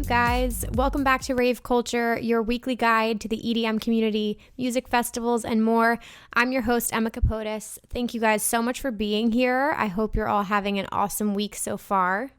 you guys. Welcome back to Rave Culture, your weekly guide to the EDM community, music festivals, and more. I'm your host, Emma Kapotes. Thank you guys so much for being here. I hope you're all having an awesome week so far.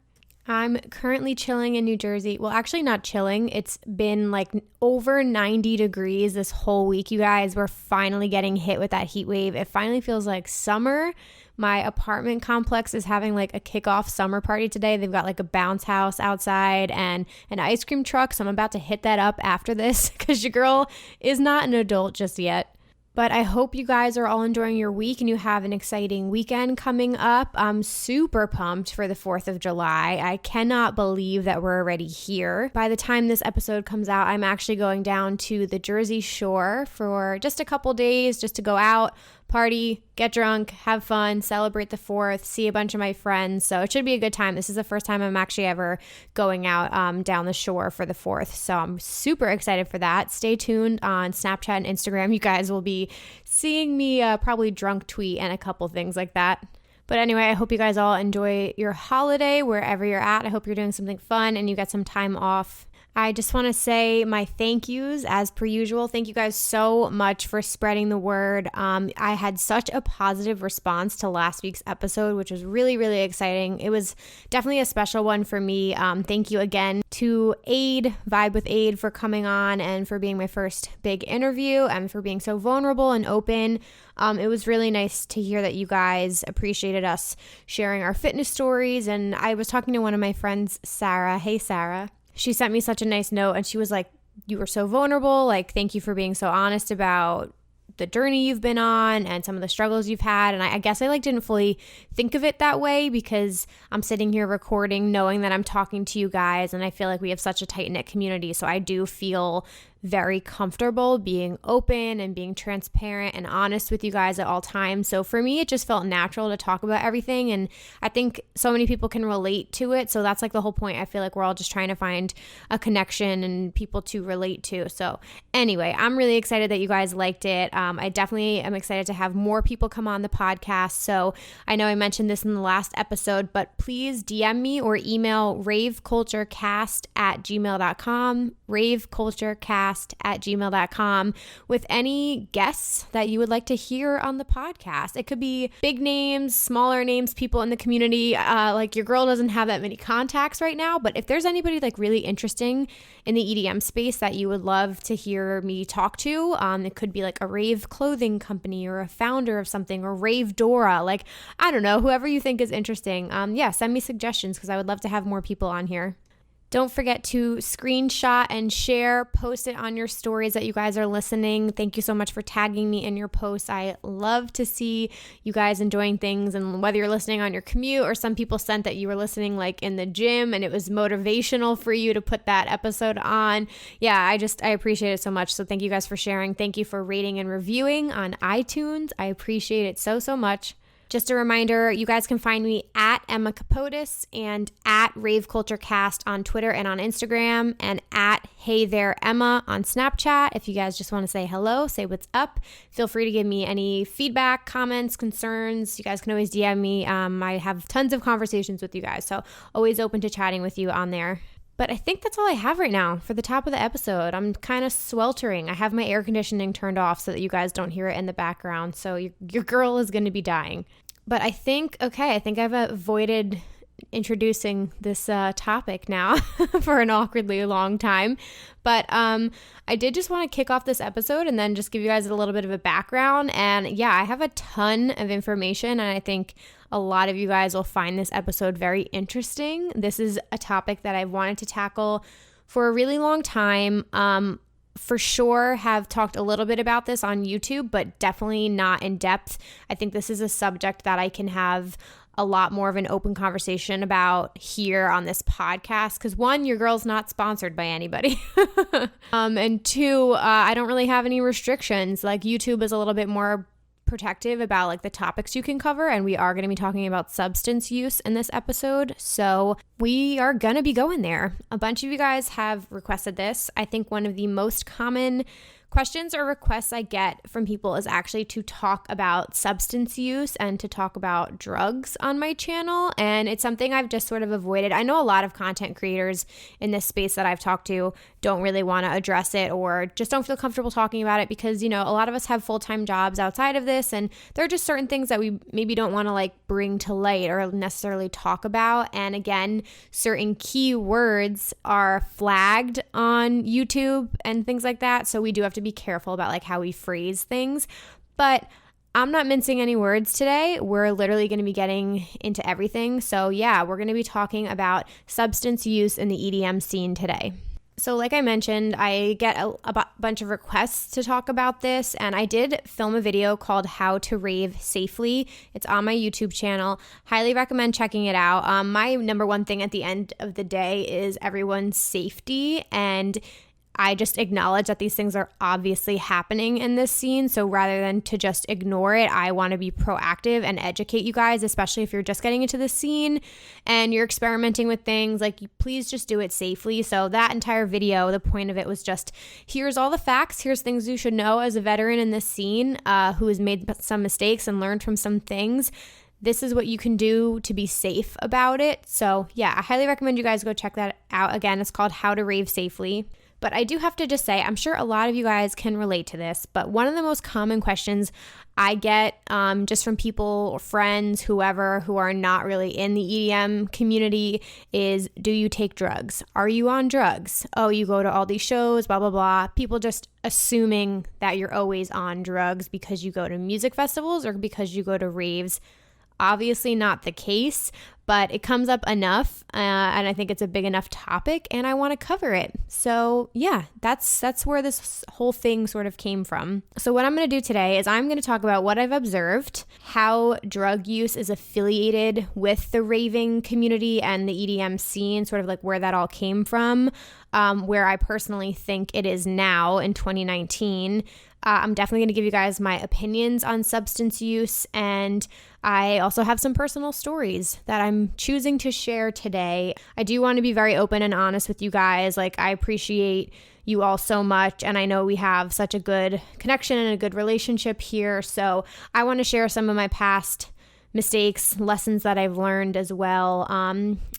I'm currently chilling in New Jersey. Well, actually not chilling. It's been like over 90 degrees this whole week, you guys. We're finally getting hit with that heat wave. It finally feels like summer. My apartment complex is having like a kickoff summer party today. They've got like a bounce house outside and an ice cream truck. So I'm about to hit that up after this because your girl is not an adult just yet. But I hope you guys are all enjoying your week and you have an exciting weekend coming up. I'm super pumped for the 4th of July. I cannot believe that we're already here. By the time this episode comes out, I'm actually going down to the Jersey Shore for just a couple days just to go out, party, get drunk, have fun, celebrate the 4th, see a bunch of my friends. So it should be a good time. This is the first time I'm actually ever going out down the shore for the 4th. So I'm super excited for that. Stay tuned on Snapchat and Instagram. You guys will be seeing me probably drunk tweet and a couple things like that. But anyway, I hope you guys all enjoy your holiday wherever you're at. I hope you're doing something fun and you got some time off. I just want to say my thank yous as per usual. Thank you guys so much for spreading the word. I had such a positive response to last week's episode, which was really, really exciting. It was definitely a special one for me. Thank you again to Vibe with Aid for coming on and for being my first big interview and for being so vulnerable and open. It was really nice to hear that you guys appreciated us sharing our fitness stories. And I was talking to one of my friends, Sarah. Hey, Sarah. She sent me such a nice note and she was like, you were so vulnerable. Like, thank you for being so honest about the journey you've been on and some of the struggles you've had. And I guess I didn't fully think of it that way because I'm sitting here recording knowing that I'm talking to you guys and I feel like we have such a tight-knit community. So I do feel very comfortable being open and being transparent and honest with you guys at all times. So for me, it just felt natural to talk about everything. And I think so many people can relate to it. So that's like the whole point. I feel like we're all just trying to find a connection and people to relate to. So anyway, I'm really excited that you guys liked it. I definitely am excited to have more people come on the podcast. So I know I mentioned this in the last episode, but please DM me or email raveculturecast@gmail.com, raveculturecast@gmail.com with any guests that you would like to hear on the podcast. It could be big names, smaller names, people in the community. Like your girl doesn't have that many contacts right now, but if there's anybody like really interesting in the EDM space that you would love to hear me talk to, it could be like a rave clothing company or a founder of something or Rave Dora. Like, I don't know, whoever you think is interesting. Send me suggestions because I would love to have more people on here. Don't forget to screenshot and share, post it on your stories that you guys are listening. Thank you so much for tagging me in your posts. I love to see you guys enjoying things, and whether you're listening on your commute or some people sent that you were listening like in the gym and it was motivational for you to put that episode on. Yeah, I appreciate it so much. So thank you guys for sharing. Thank you for rating and reviewing on iTunes. I appreciate it so, so much. Just a reminder, you guys can find me at Emma Kapotes and at Rave Culture Cast on Twitter and on Instagram, and at Hey There Emma on Snapchat. If you guys just want to say hello, say what's up, feel free to give me any feedback, comments, concerns. You guys can always DM me. I have tons of conversations with you guys, so always open to chatting with you on there. But I think that's all I have right now for the top of the episode. I'm kind of sweltering. I have my air conditioning turned off so that you guys don't hear it in the background. So your girl is going to be dying. But I think I've avoided introducing this topic now for an awkwardly long time. But I did just want to kick off this episode and then just give you guys a little bit of a background. And yeah, I have a ton of information, and I think a lot of you guys will find this episode very interesting. This is a topic that I've wanted to tackle for a really long time. For sure have talked a little bit about this on YouTube, but definitely not in depth. I think this is a subject that I can have a lot more of an open conversation about here on this podcast. Because one, your girl's not sponsored by anybody. And two, I don't really have any restrictions. Like YouTube is a little bit more protective about like the topics you can cover, and we are going to be talking about substance use in this episode, so we are going to be going there. A bunch of you guys have requested this. I think one of the most common questions or requests I get from people is actually to talk about substance use and to talk about drugs on my channel. And it's something I've just sort of avoided. I know a lot of content creators in this space that I've talked to don't really want to address it or just don't feel comfortable talking about it because, a lot of us have full-time jobs outside of this, and there are just certain things that we maybe don't want to bring to light or necessarily talk about. And again, certain keywords are flagged on YouTube and things like that. So we do have to be careful about how we phrase things, but I'm not mincing any words today. We're literally going to be getting into everything. So yeah, we're going to be talking about substance use in the EDM scene today. So like I mentioned, I get a bunch of requests to talk about this, and I did film a video called How to Rave Safely. It's on my YouTube channel. Highly recommend checking it out. My number one thing at the end of the day is everyone's safety, and I just acknowledge that these things are obviously happening in this scene. So rather than to just ignore it, I want to be proactive and educate you guys, especially if you're just getting into the scene and you're experimenting with things. Please just do it safely. So that entire video, the point of it was just, here's all the facts. Here's things you should know as a veteran in this scene who has made some mistakes and learned from some things. This is what you can do to be safe about it. So yeah, I highly recommend you guys go check that out. Again, it's called How to Rave Safely. But I do have to just say, I'm sure a lot of you guys can relate to this, but one of the most common questions I get just from people or friends, whoever, who are not really in the EDM community is, do you take drugs? Are you on drugs? Oh, you go to all these shows, blah, blah, blah. People just assuming that you're always on drugs because you go to music festivals or because you go to raves. Obviously not the case, but it comes up enough, and I think it's a big enough topic, and I want to cover it. So yeah, that's where this whole thing sort of came from. So what I'm going to do today is I'm going to talk about what I've observed, how drug use is affiliated with the raving community and the EDM scene, sort of where that all came from, where I personally think it is now in 2019. I'm definitely going to give you guys my opinions on substance use, and I also have some personal stories that I'm choosing to share today. I do want to be very open and honest with you guys. I appreciate you all so much, and I know we have such a good connection and a good relationship here, so I want to share some of my past mistakes, lessons that I've learned as well,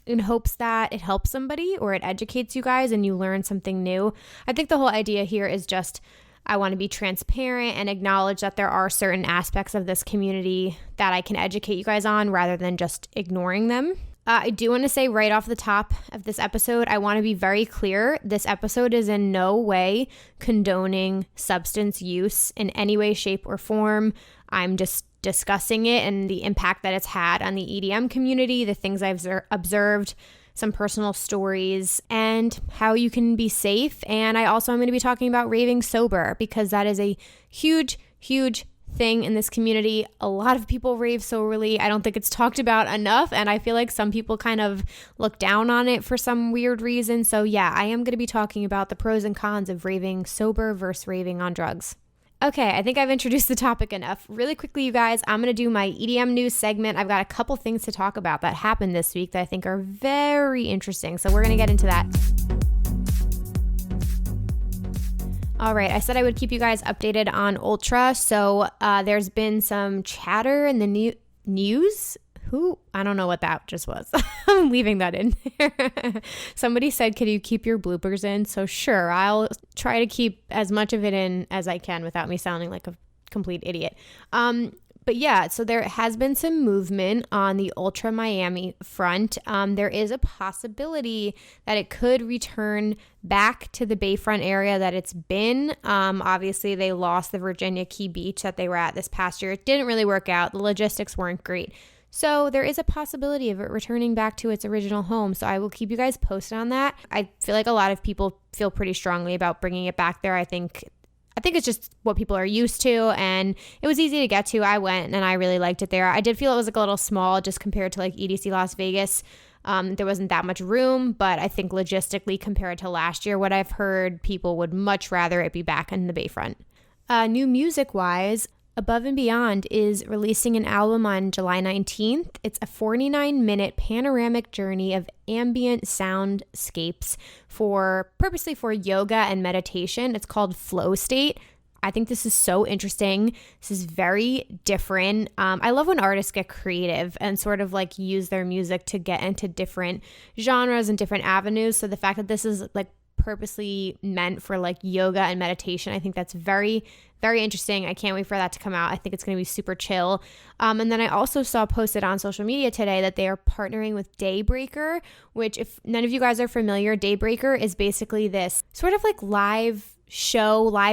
in hopes that it helps somebody or it educates you guys and you learn something new. I think the whole idea here is just I want to be transparent and acknowledge that there are certain aspects of this community that I can educate you guys on rather than just ignoring them. I do want to say right off the top of this episode, I want to be very clear. This episode is in no way condoning substance use in any way, shape, or form. I'm just discussing it and the impact that it's had on the EDM community, the things I've observed, some personal stories, and how you can be safe. And I also am going to be talking about raving sober because that is a huge, huge thing in this community. A lot of people rave soberly. I don't think it's talked about enough, and I feel like some people kind of look down on it for some weird reason. So yeah, I am going to be talking about the pros and cons of raving sober versus raving on drugs. Okay, I think I've introduced the topic enough. Really quickly, you guys, I'm going to do my EDM news segment. I've got a couple things to talk about that happened this week that I think are very interesting. So we're going to get into that. All right, I said I would keep you guys updated on Ultra. So there's been some chatter in the news. I don't know what that just was. I'm leaving that in there. Somebody said, could you keep your bloopers in? So sure, I'll try to keep as much of it in as I can without me sounding like a complete idiot. But yeah, so there has been some movement on the Ultra Miami front. There is a possibility that it could return back to the Bayfront area that it's been. Obviously, they lost the Virginia Key Beach that they were at this past year. It didn't really work out. The logistics weren't great. So there is a possibility of it returning back to its original home. So I will keep you guys posted on that. I feel like a lot of people feel pretty strongly about bringing it back there. I think it's just what people are used to, and it was easy to get to. I went and I really liked it there. I did feel it was a little small just compared to EDC Las Vegas. There wasn't that much room, but I think logistically compared to last year, what I've heard, people would much rather it be back in the Bayfront. New music wise, Above and Beyond is releasing an album on July 19th. It's a 49-minute panoramic journey of ambient soundscapes purposely for yoga and meditation. It's called Flow State. I think this is so interesting. This is very different. I love when artists get creative and sort of like use their music to get into different genres and different avenues. So the fact that this is like purposely meant for like yoga and meditation, I think that's very, very interesting. I can't wait for that to come out. I think it's going to be super chill. And then I also saw posted on social media today that they are partnering with Daybreaker, which if none of you guys are familiar, Daybreaker is basically this sort of like live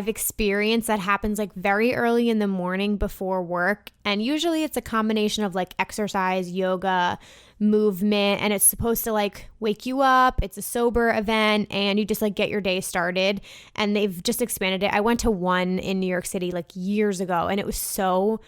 experience that happens like very early in the morning before work. And usually it's a combination of like exercise, yoga, movement, and it's supposed to like wake you up. It's a sober event and you just like get your day started, and they've just expanded it. I went to one in New York City like years ago and it was so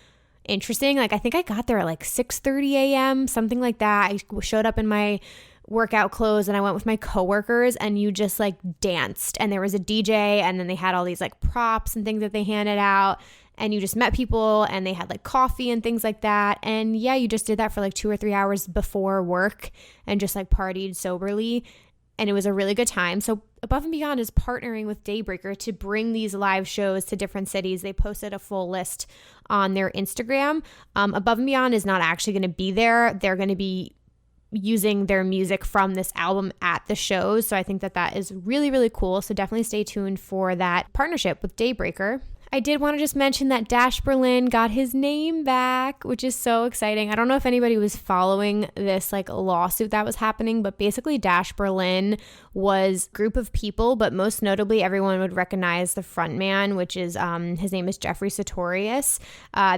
interesting. Like I think I got there at like 6:30 a.m., something like that. I showed up in my workout clothes and I went with my coworkers, and you just like danced, and there was a DJ, and then they had all these like props and things that they handed out, and you just met people, and they had like coffee and things like that. And yeah, you just did that for like 2 or 3 hours before work and just like partied soberly, and it was a really good time. So Above and Beyond is partnering with Daybreaker to bring these live shows to different cities. They posted a full list on their Instagram. Above and Beyond is not actually going to be there. They're going to be using their music from this album at the shows. So I think that is really, really cool. So definitely stay tuned for that partnership with Daybreaker. I did want to just mention that Dash Berlin got his name back, which is so exciting. I don't know if anybody was following this like lawsuit that was happening, but basically Dash Berlin was a group of people, but most notably everyone would recognize the frontman, which is his name is Jeffrey Sartorius.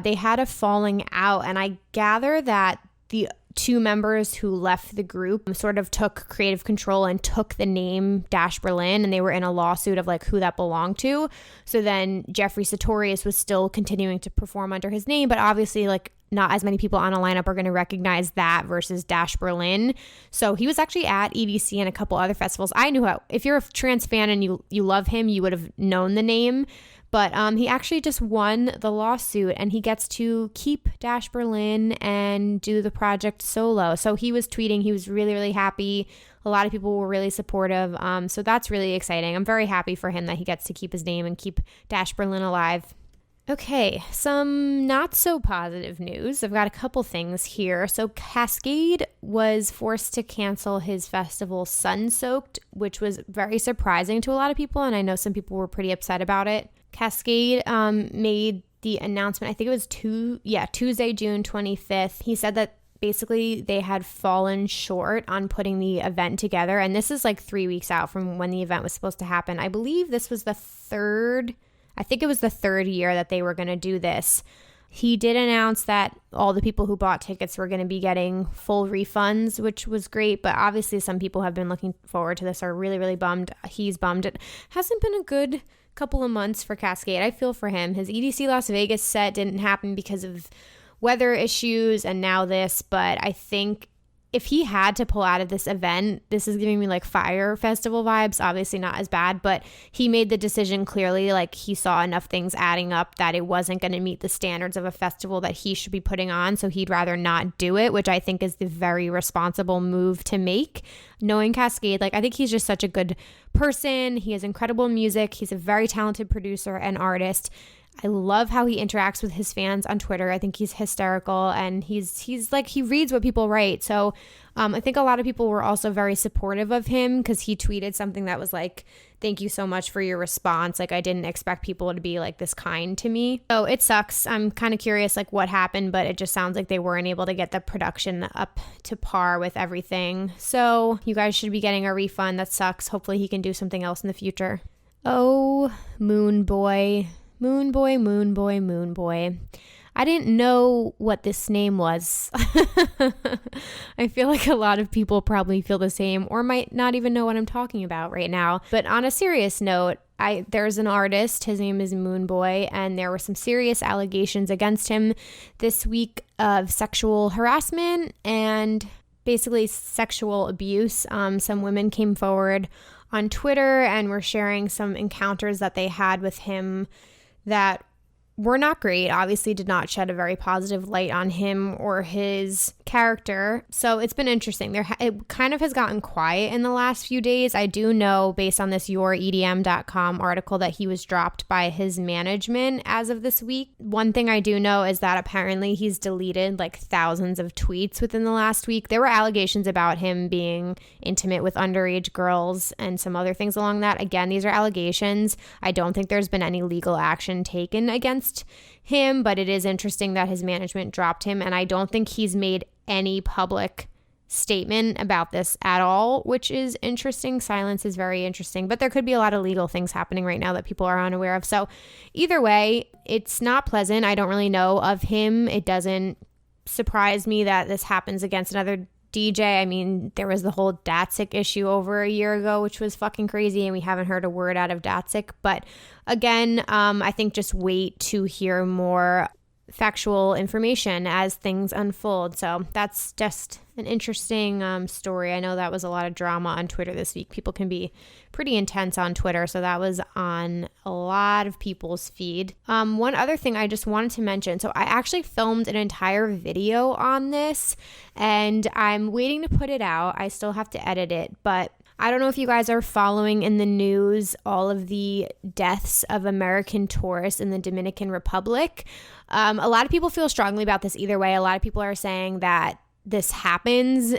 They had a falling out, and I gather that the two members who left the group sort of took creative control and took the name Dash Berlin, and they were in a lawsuit of like who that belonged to. So then Jeffrey Sartorius was still continuing to perform under his name, but obviously like not as many people on a lineup are going to recognize that versus Dash Berlin. So he was actually at EDC and a couple other festivals. I knew how, if you're a trans fan and you love him, you would have known the name. But he actually just won the lawsuit, and he gets to keep Dash Berlin and do the project solo. So he was tweeting, he was really, really happy. A lot of people were really supportive. So that's really exciting. I'm very happy for him that he gets to keep his name and keep Dash Berlin alive. Okay, some not so positive news. I've got a couple things here. So Cascade was forced to cancel his festival Sun Soaked, which was very surprising to a lot of people, and I know some people were pretty upset about it. Cascade made the announcement, I think it was Tuesday, June 25th. He said that basically they had fallen short on putting the event together, and this is like 3 weeks out from when the event was supposed to happen. I believe this was the third year that they were going to do this. He did announce that all the people who bought tickets were going to be getting full refunds, which was great, but obviously some people have been looking forward to this, are really, really bummed. He's bummed. It hasn't been a good couple of months for Cascade. I feel for him. His EDC Las Vegas set didn't happen because of weather issues, and now this, but I think if he had to pull out of this event, this is giving me like Fire Festival vibes. Obviously not as bad, but he made the decision clearly, like he saw enough things adding up that it wasn't going to meet the standards of a festival that he should be putting on. So he'd rather not do it, which I think is the very responsible move to make. Knowing Cascade, like I think he's just such a good person. He has incredible music. He's a very talented producer and artist. I love how he interacts with his fans on Twitter. I think he's hysterical, and he's like, he reads what people write. So I think a lot of people were also very supportive of him because he tweeted something that was like, thank you so much for your response. Like I didn't expect people to be like this kind to me. So it sucks. I'm kind of curious like what happened, but it just sounds like they weren't able to get the production up to par with everything. So you guys should be getting a refund. That sucks. Hopefully he can do something else in the future. Oh, Moon Boy. Moon Boy, Moon Boy, Moon Boy. I didn't know what this name was. I feel like a lot of people probably feel the same or might not even know what I'm talking about right now. But on a serious note, there's an artist, his name is Moon Boy, and there were some serious allegations against him this week of sexual harassment and basically sexual abuse. Some women came forward on Twitter and were sharing some encounters that they had with him that were not great. Obviously did not shed a very positive light on him or his character. So it's been interesting. It kind of has gotten quiet in the last few days. I do know, based on this youredm.com article, that he was dropped by his management as of this week. One thing I do know is that apparently he's deleted like thousands of tweets within the last week. There were allegations about him being intimate with underage girls and some other things along that. Again, these are allegations. I don't think there's been any legal action taken against him, but it is interesting that his management dropped him, and I don't think he's made any public statement about this at all, which is interesting. Silence is very interesting, but there could be a lot of legal things happening right now that people are unaware of. So either way, it's not pleasant. I don't really know of him. It doesn't surprise me that this happens against another DJ. I mean, there was the whole Datsik issue over a year ago, which was fucking crazy, and we haven't heard a word out of Datsik. But again, I think just wait to hear more factual information as things unfold. So that's just an interesting story. I know that was a lot of drama on Twitter this week. People can be pretty intense on Twitter, so that was on a lot of people's feed. One other thing I just wanted to mention, so I actually filmed an entire video on this, and I'm waiting to put it out. I still have to edit it, but I don't know if you guys are following in the news all of the deaths of American tourists in the Dominican Republic. A lot of people feel strongly about this either way. A lot of people are saying that this happens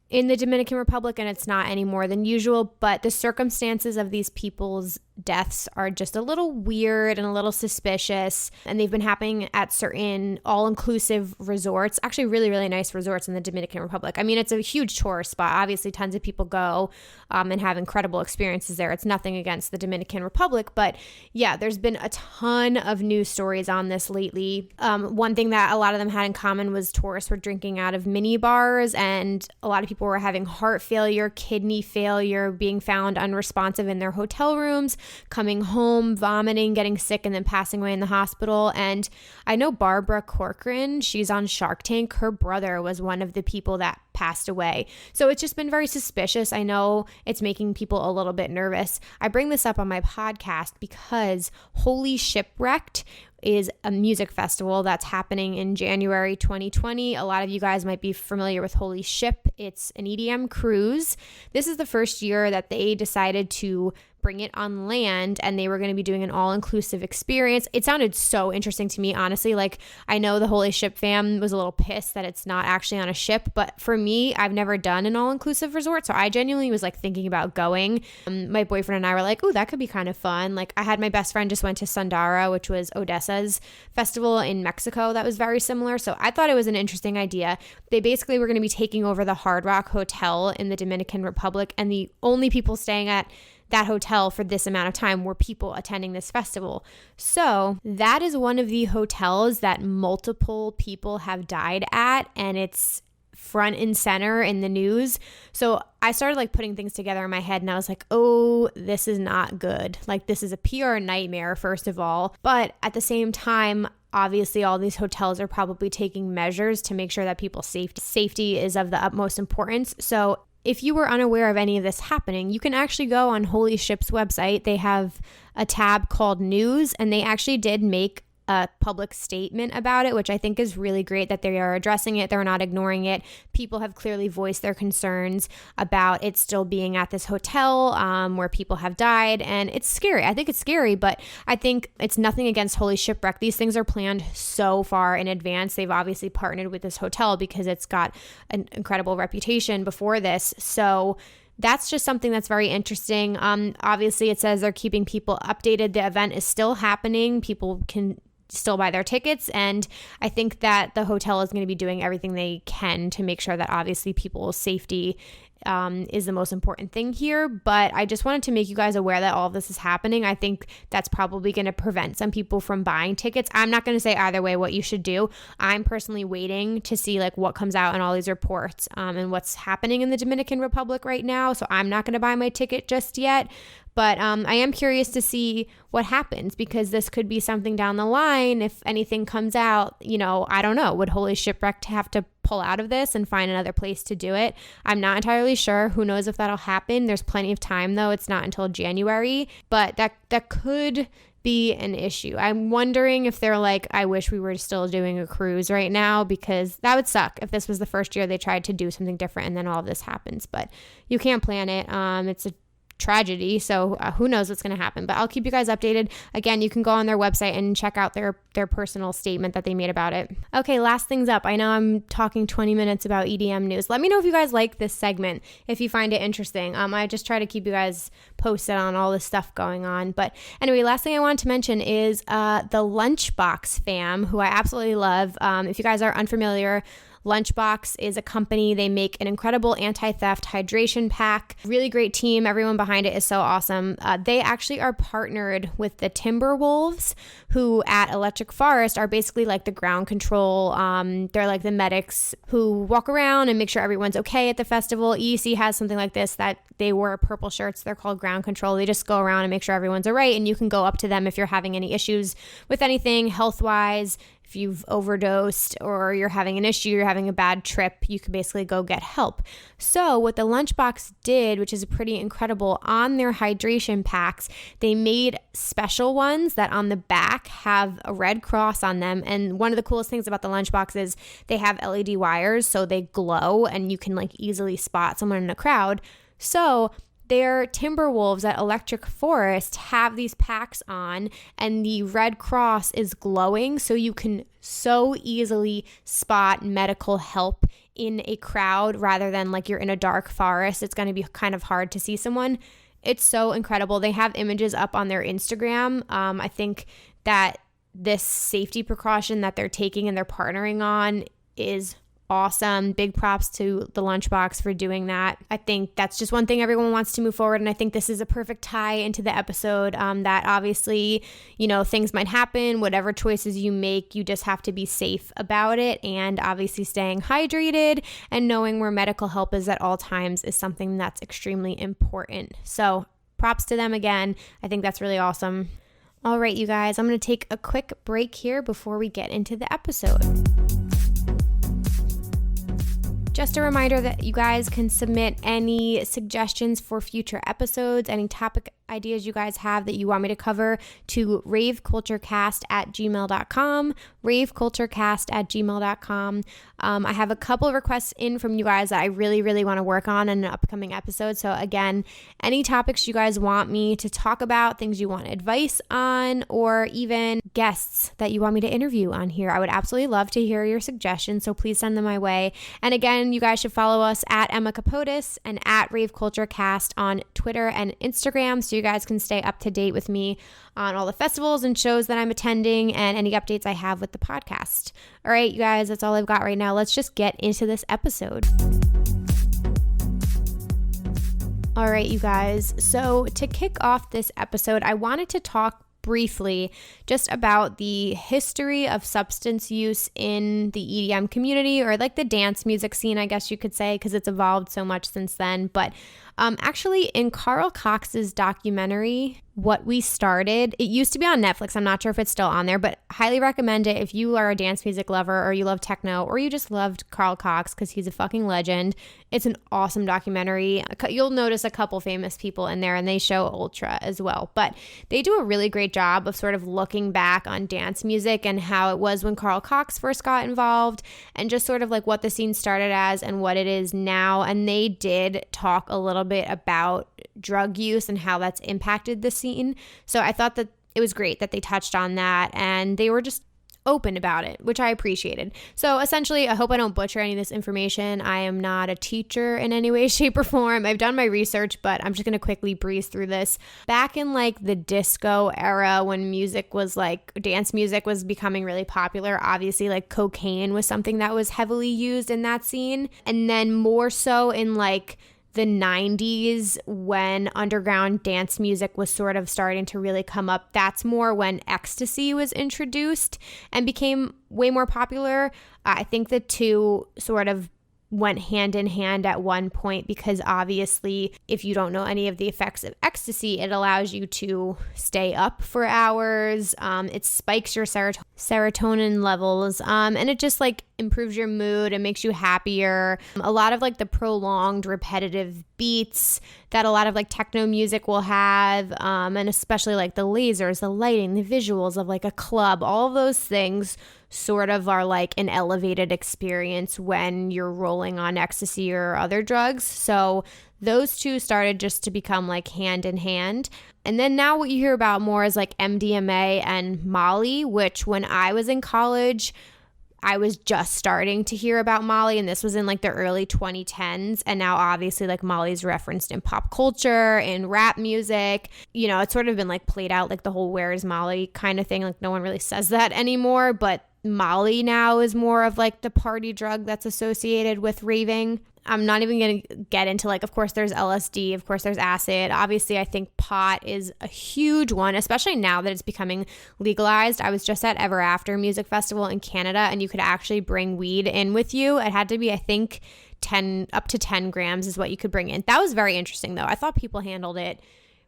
in the Dominican Republic and it's not any more than usual, but the circumstances of these people's deaths are just a little weird and a little suspicious, and they've been happening at certain all-inclusive resorts, actually really, really nice resorts in the Dominican Republic. I mean, it's a huge tourist spot. Obviously, tons of people go and have incredible experiences there. It's nothing against the Dominican Republic, but yeah, there's been a ton of news stories on this lately. One thing that a lot of them had in common was tourists were drinking out of mini bars, and a lot of people were having heart failure, kidney failure, being found unresponsive in their hotel rooms, coming home, vomiting, getting sick, and then passing away in the hospital. And I know Barbara Corcoran, she's on Shark Tank. Her brother was one of the people that passed away. So it's just been very suspicious. I know it's making people a little bit nervous. I bring this up on my podcast because Holy Shipwrecked is a music festival that's happening in January 2020. A lot of you guys might be familiar with Holy Ship. It's an EDM cruise. This is the first year that they decided to bring it on land, and they were going to be doing an all-inclusive experience. It sounded so interesting to me, honestly. Like, I know the Holy Ship fam was a little pissed that it's not actually on a ship, but for me, I've never done an all-inclusive resort, so I genuinely was like thinking about going. My boyfriend and I were like, oh, that could be kind of fun. Like, I had my best friend just went to Sundara, which was Odessa's festival in Mexico that was very similar, so I thought it was an interesting idea. They basically were going to be taking over the Hard Rock Hotel in the Dominican Republic, and the only people staying at that hotel for this amount of time were people attending this festival. So that is one of the hotels that multiple people have died at, and it's front and center in the news. So I started like putting things together in my head, and I was like, oh, this is not good. Like, this is a PR nightmare, first of all. But at the same time, obviously all these hotels are probably taking measures to make sure that people's safety is of the utmost importance. So if you were unaware of any of this happening, you can actually go on Holy Ship's website. They have a tab called News, and they actually did make a public statement about it, which I think is really great that they are addressing it. They're not ignoring it. People have clearly voiced their concerns about it still being at this hotel where people have died, and it's scary. I think it's scary, but I think it's nothing against Holy Shipwreck. These things are planned so far in advance. They've obviously partnered with this hotel because it's got an incredible reputation before this. So that's just something that's very interesting. Obviously, it says they're keeping people updated. The event is still happening. People can still buy their tickets, and I think that the hotel is going to be doing everything they can to make sure that obviously people's safety is the most important thing here. But I just wanted to make you guys aware that all of this is happening. I think that's probably going to prevent some people from buying tickets. I'm not going to say either way what you should do. I'm personally waiting to see like what comes out in all these reports and what's happening in the Dominican Republic right now. So I'm not going to buy my ticket just yet. But I am curious to see what happens, because this could be something down the line. If anything comes out, you know, I don't know. Would Holy Shipwreck have to pull out of this and find another place to do it? I'm not entirely sure. Who knows if that'll happen? There's plenty of time, though. It's not until January. But that could be an issue. I'm wondering if they're like, I wish we were still doing a cruise right now, because that would suck if this was the first year they tried to do something different and then all of this happens. But you can't plan it. It's a tragedy, so who knows what's going to happen, but I'll keep you guys updated. Again, you can go on their website and check out their personal statement that they made about it. Okay, last things up. I know I'm talking 20 minutes about EDM news. Let me know if you guys like this segment, if you find it interesting. I just try to keep you guys posted on all this stuff going on. But anyway, last thing I wanted to mention is the Lunchbox fam, who I absolutely love. If you guys are unfamiliar, Lunchbox is a company. They make an incredible anti-theft hydration pack. Really great team. Everyone behind it is so awesome. They actually are partnered with the Timberwolves, who at Electric Forest are basically like the ground control. They're like the medics who walk around and make sure everyone's okay at the festival. EEC has something like this, that they wear purple shirts. They're called ground control. They just go around and make sure everyone's all right. And you can go up to them if you're having any issues with anything health-wise. If you've overdosed or you're having an issue, you're having a bad trip, you can basically go get help. So what the Lunchbox did, which is pretty incredible, on their hydration packs, they made special ones that on the back have a red cross on them. And one of the coolest things about the Lunchbox is they have LED wires, so they glow and you can like easily spot someone in a crowd. So their Timberwolves at Electric Forest have these packs on, and the red cross is glowing, so you can so easily spot medical help in a crowd rather than like you're in a dark forest. It's going to be kind of hard to see someone. It's so incredible. They have images up on their Instagram. I think that this safety precaution that they're taking and they're partnering on is awesome. Big props to the Lunchbox for doing that. I think that's just one thing everyone wants to move forward. And I think this is a perfect tie into the episode, that obviously, you know, things might happen. Whatever choices you make, you just have to be safe about it. And obviously staying hydrated and knowing where medical help is at all times is something that's extremely important. So props to them again. I think that's really awesome. All right, you guys, I'm going to take a quick break here before we get into the episode. Just a reminder that you guys can submit any suggestions for future episodes, any topic ideas you guys have that you want me to cover to raveculturecast@gmail.com, raveculturecast@gmail.com. I have a couple of requests in from you guys that I really, really want to work on in an upcoming episode. So again, any topics you guys want me to talk about, things you want advice on, or even guests that you want me to interview on here, I would absolutely love to hear your suggestions. So please send them my way. And again, you guys should follow us at Emma Kapotes and at Rave Culture Cast on Twitter and Instagram, so you guys can stay up to date with me on all the festivals and shows that I'm attending and any updates I have with the podcast. All right, you guys, that's all I've got right now. Let's just get into this episode. All right, you guys. So to kick off this episode, I wanted to talk briefly just about the history of substance use in the EDM community, or like the dance music scene, I guess you could say, because it's evolved so much since then. But actually, in Carl Cox's documentary, What We Started, it used to be on Netflix. I'm not sure if it's still on there, but highly recommend it if you are a dance music lover, or you love techno, or you just loved Carl Cox because he's a fucking legend. It's an awesome documentary. You'll notice a couple famous people in there, and they show Ultra as well. But they do a really great job of sort of looking back on dance music and how it was when Carl Cox first got involved, and just sort of like what the scene started as and what it is now. And they did talk a little bit about drug use and how that's impacted the scene. So I thought that it was great that they touched on that, and they were just open about it, which I appreciated. So essentially, I hope I don't butcher any of this information. I am not a teacher in any way, shape, or form. I've done my research, but I'm just going to quickly breeze through this. Back in like the disco era, when music was like, dance music was becoming really popular, obviously like cocaine was something that was heavily used in that scene. And then more so in like the 90s, when underground dance music was sort of starting to really come up. That's more when ecstasy was introduced and became way more popular. I think the two sort of went hand in hand at one point, because obviously if you don't know any of the effects of ecstasy, it allows you to stay up for hours. It spikes your serotonin levels, and it just like improves your mood and makes you happier. A lot of like the prolonged repetitive beats that a lot of like techno music will have, and especially like the lasers, the lighting, the visuals of like a club, all of those things sort of are like an elevated experience when you're rolling on ecstasy or other drugs. So those two started just to become like hand in hand. And then now what you hear about more is like MDMA and Molly, which when I was in college, I was just starting to hear about Molly, and this was in like the early 2010s. And now obviously like Molly's referenced in pop culture, in rap music. You know, it's sort of been like played out like the whole "where is Molly" kind of thing. Like no one really says that anymore, but Molly now is more of like the party drug that's associated with raving. I'm not even going to get into like, of course there's LSD, of course there's acid. Obviously I think pot is a huge one, especially now that it's becoming legalized. I was just at Ever After Music Festival in Canada, and you could actually bring weed in with you. It had to be, I think, up to 10 grams is what you could bring in. That was very interesting though. I thought people handled it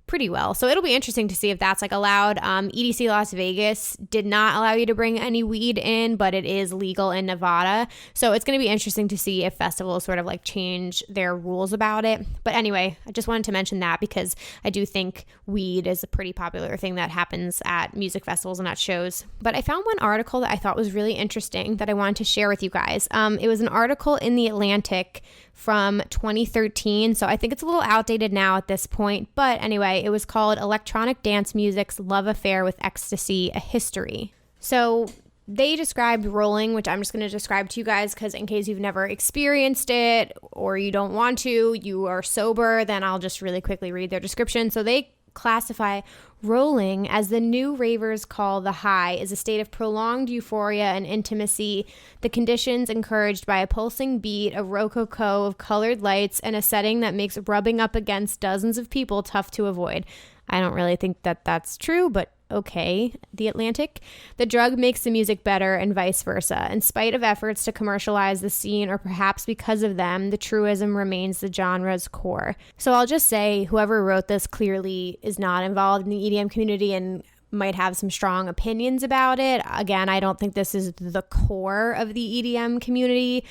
pretty well. So it'll be interesting to see if that's like allowed. EDC Las Vegas did not allow you to bring any weed in, but it is legal in Nevada. So it's going to be interesting to see if festivals sort of like change their rules about it. But anyway, I just wanted to mention that because I do think weed is a pretty popular thing that happens at music festivals and at shows. But I found one article that I thought was really interesting that I wanted to share with you guys. It was an article in The Atlantic from 2013. So I think it's a little outdated now at this point. But anyway, it was called Electronic Dance Music's Love Affair with Ecstasy, A History. So they described rolling, which I'm just going to describe to you guys because in case you've never experienced it or you don't want to, you are sober, then I'll just really quickly read their description. So they classify rolling as the new ravers call the high, is a state of prolonged euphoria and intimacy, the conditions encouraged by a pulsing beat, a rococo of colored lights, and a setting that makes rubbing up against dozens of people tough to avoid. I don't really think that that's true, but okay, The Atlantic. The drug makes the music better and vice versa. In spite of efforts to commercialize the scene, or perhaps because of them, the truism remains the genre's core. So I'll just say whoever wrote this clearly is not involved in the EDM community and might have some strong opinions about it. Again, I don't think this is the core of the EDM community,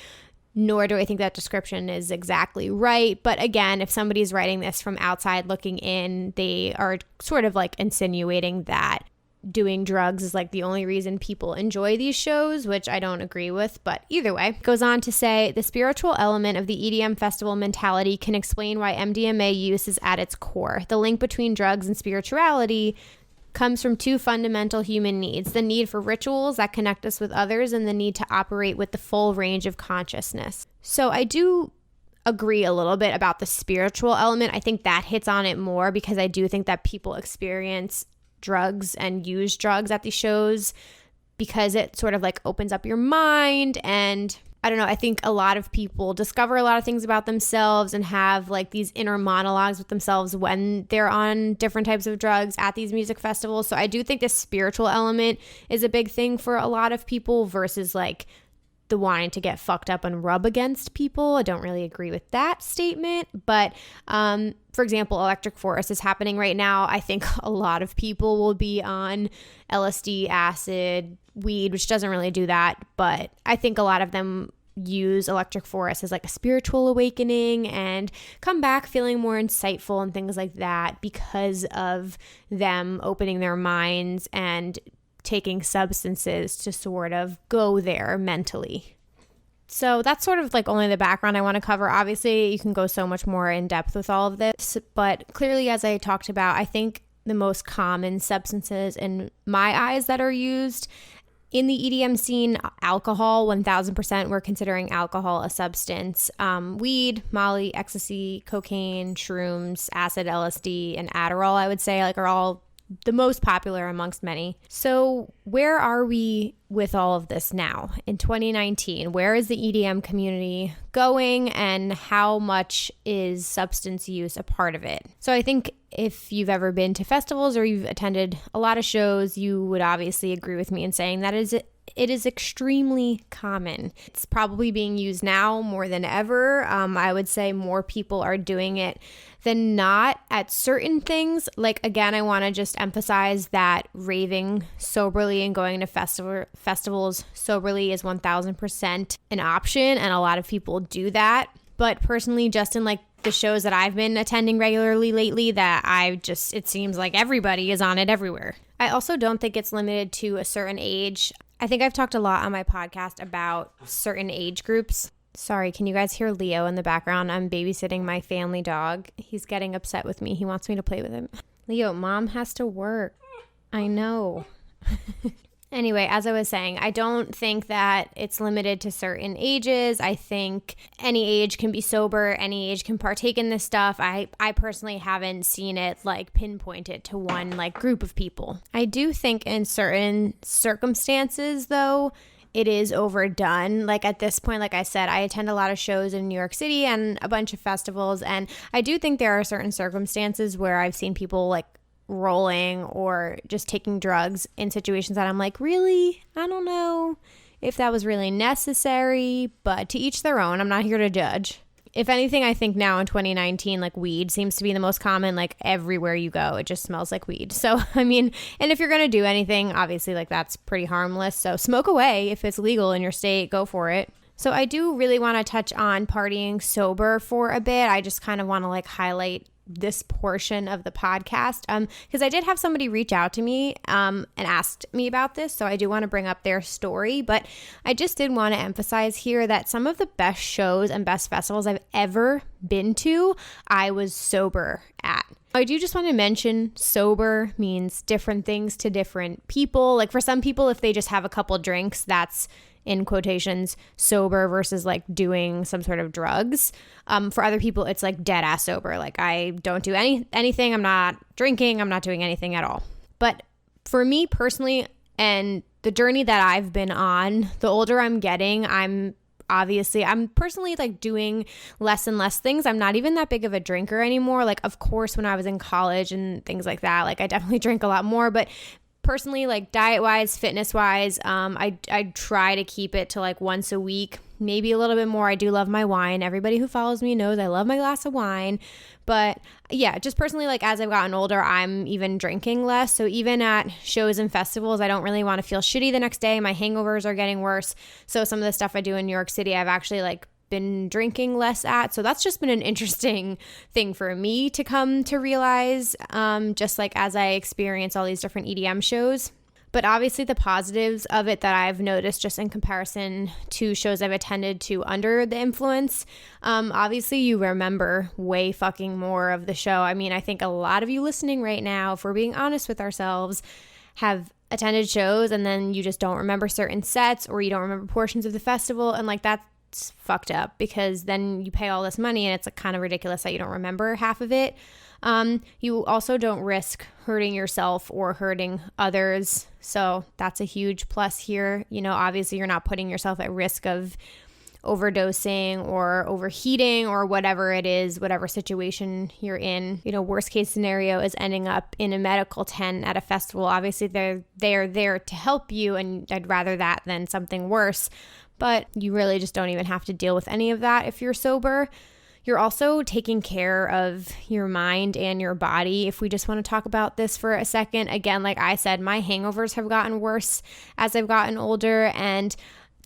nor do I think that description is exactly right. But again, if somebody's writing this from outside looking in, they are sort of like insinuating that doing drugs is like the only reason people enjoy these shows, which I don't agree with. But either way, it goes on to say the spiritual element of the EDM festival mentality can explain why MDMA use is at its core. The link between drugs and spirituality comes from two fundamental human needs: the need for rituals that connect us with others and the need to operate with the full range of consciousness. So I do agree a little bit about the spiritual element. I think that hits on it more because I do think that people experience drugs and use drugs at these shows because it sort of like opens up your mind, and I don't know, I think a lot of people discover a lot of things about themselves and have like these inner monologues with themselves when they're on different types of drugs at these music festivals. So I do think this spiritual element is a big thing for a lot of people versus like the wanting to get fucked up and rub against people. I don't really agree with that statement. But for example, Electric Forest is happening right now. I think a lot of people will be on LSD, acid, weed, which doesn't really do that. But I think a lot of them use Electric Forest as like a spiritual awakening and come back feeling more insightful and things like that because of them opening their minds and taking substances to sort of go there mentally. So that's sort of like only the background I want to cover. Obviously, you can go so much more in depth with all of this, but clearly, as I talked about, I think the most common substances in my eyes that are used in the EDM scene, alcohol, 1000%, we're considering alcohol a substance. Weed, Molly, ecstasy, cocaine, shrooms, acid, LSD, and Adderall, I would say, like are all the most popular amongst many. So where are we with all of this now in 2019? Where is the EDM community going, and how much is substance use a part of it? So I think if you've ever been to festivals or you've attended a lot of shows, you would obviously agree with me in saying that it is extremely common. It's probably being used now more than ever. I would say more people are doing it than not at certain things. Like, again, I want to just emphasize that raving soberly and going to festivals soberly is 1000% an option, and a lot of people do that. But personally, just in like the shows that I've been attending regularly lately, it seems like everybody is on it everywhere. I also don't think it's limited to a certain age. I think I've talked a lot on my podcast about certain age groups. Sorry, can you guys hear Leo in the background? I'm babysitting my family dog. He's getting upset with me. He wants me to play with him. Leo, mom has to work. I know. Anyway, as I was saying, I don't think that it's limited to certain ages. I think any age can be sober. Any age can partake in this stuff. I personally haven't seen it like pinpointed to one like group of people. I do think in certain circumstances, though, it is overdone. Like at this point, like I said, I attend a lot of shows in New York City and a bunch of festivals. And I do think there are certain circumstances where I've seen people like rolling or just taking drugs in situations that I'm like, really? I don't know if that was really necessary, but to each their own. I'm not here to judge. If anything, I think now in 2019, like weed seems to be the most common, like everywhere you go, it just smells like weed. So, I mean, and if you're going to do anything, obviously like that's pretty harmless. So smoke away. If it's legal in your state, go for it. So I do really want to touch on partying sober for a bit. I just kind of want to like highlight this portion of the podcast because I did have somebody reach out to me and asked me about this, so I do want to bring up their story. But I just did want to emphasize here that some of the best shows and best festivals I've ever been to, I was sober at. I do just want to mention sober means different things to different people. Like for some people, if they just have a couple drinks, that's in quotations sober versus like doing some sort of drugs. For other people, it's like dead ass sober. Like I don't do anything. I'm not drinking. I'm not doing anything at all. But for me personally, and the journey that I've been on, the older I'm getting, I'm personally like doing less and less things. I'm not even that big of a drinker anymore. Like, of course, when I was in college and things like that, like I definitely drank a lot more, but personally, like diet-wise, fitness-wise, I try to keep it to like once a week, maybe a little bit more. I do love my wine. Everybody who follows me knows I love my glass of wine. But yeah, just personally, like as I've gotten older, I'm even drinking less. So even at shows and festivals, I don't really want to feel shitty the next day. My hangovers are getting worse. So some of the stuff I do in New York City, I've actually like been drinking less at. So that's just been an interesting thing for me to come to realize, just like as I experience all these different EDM shows. But obviously the positives of it that I've noticed just in comparison to shows I've attended to under the influence, obviously you remember way fucking more of the show. I mean, I think a lot of you listening right now, if we're being honest with ourselves, have attended shows and then you just don't remember certain sets or you don't remember portions of the festival, and like that's fucked up because then you pay all this money and it's like kind of ridiculous that you don't remember half of it. You also don't risk hurting yourself or hurting others. So that's a huge plus here. You know, obviously you're not putting yourself at risk of overdosing or overheating or whatever it is, whatever situation you're in. You know, worst case scenario is ending up in a medical tent at a festival. Obviously they're there to help you, and I'd rather that than something worse. But you really just don't even have to deal with any of that if you're sober. You're also taking care of your mind and your body. If we just want to talk about this for a second, again, like I said, my hangovers have gotten worse as I've gotten older, and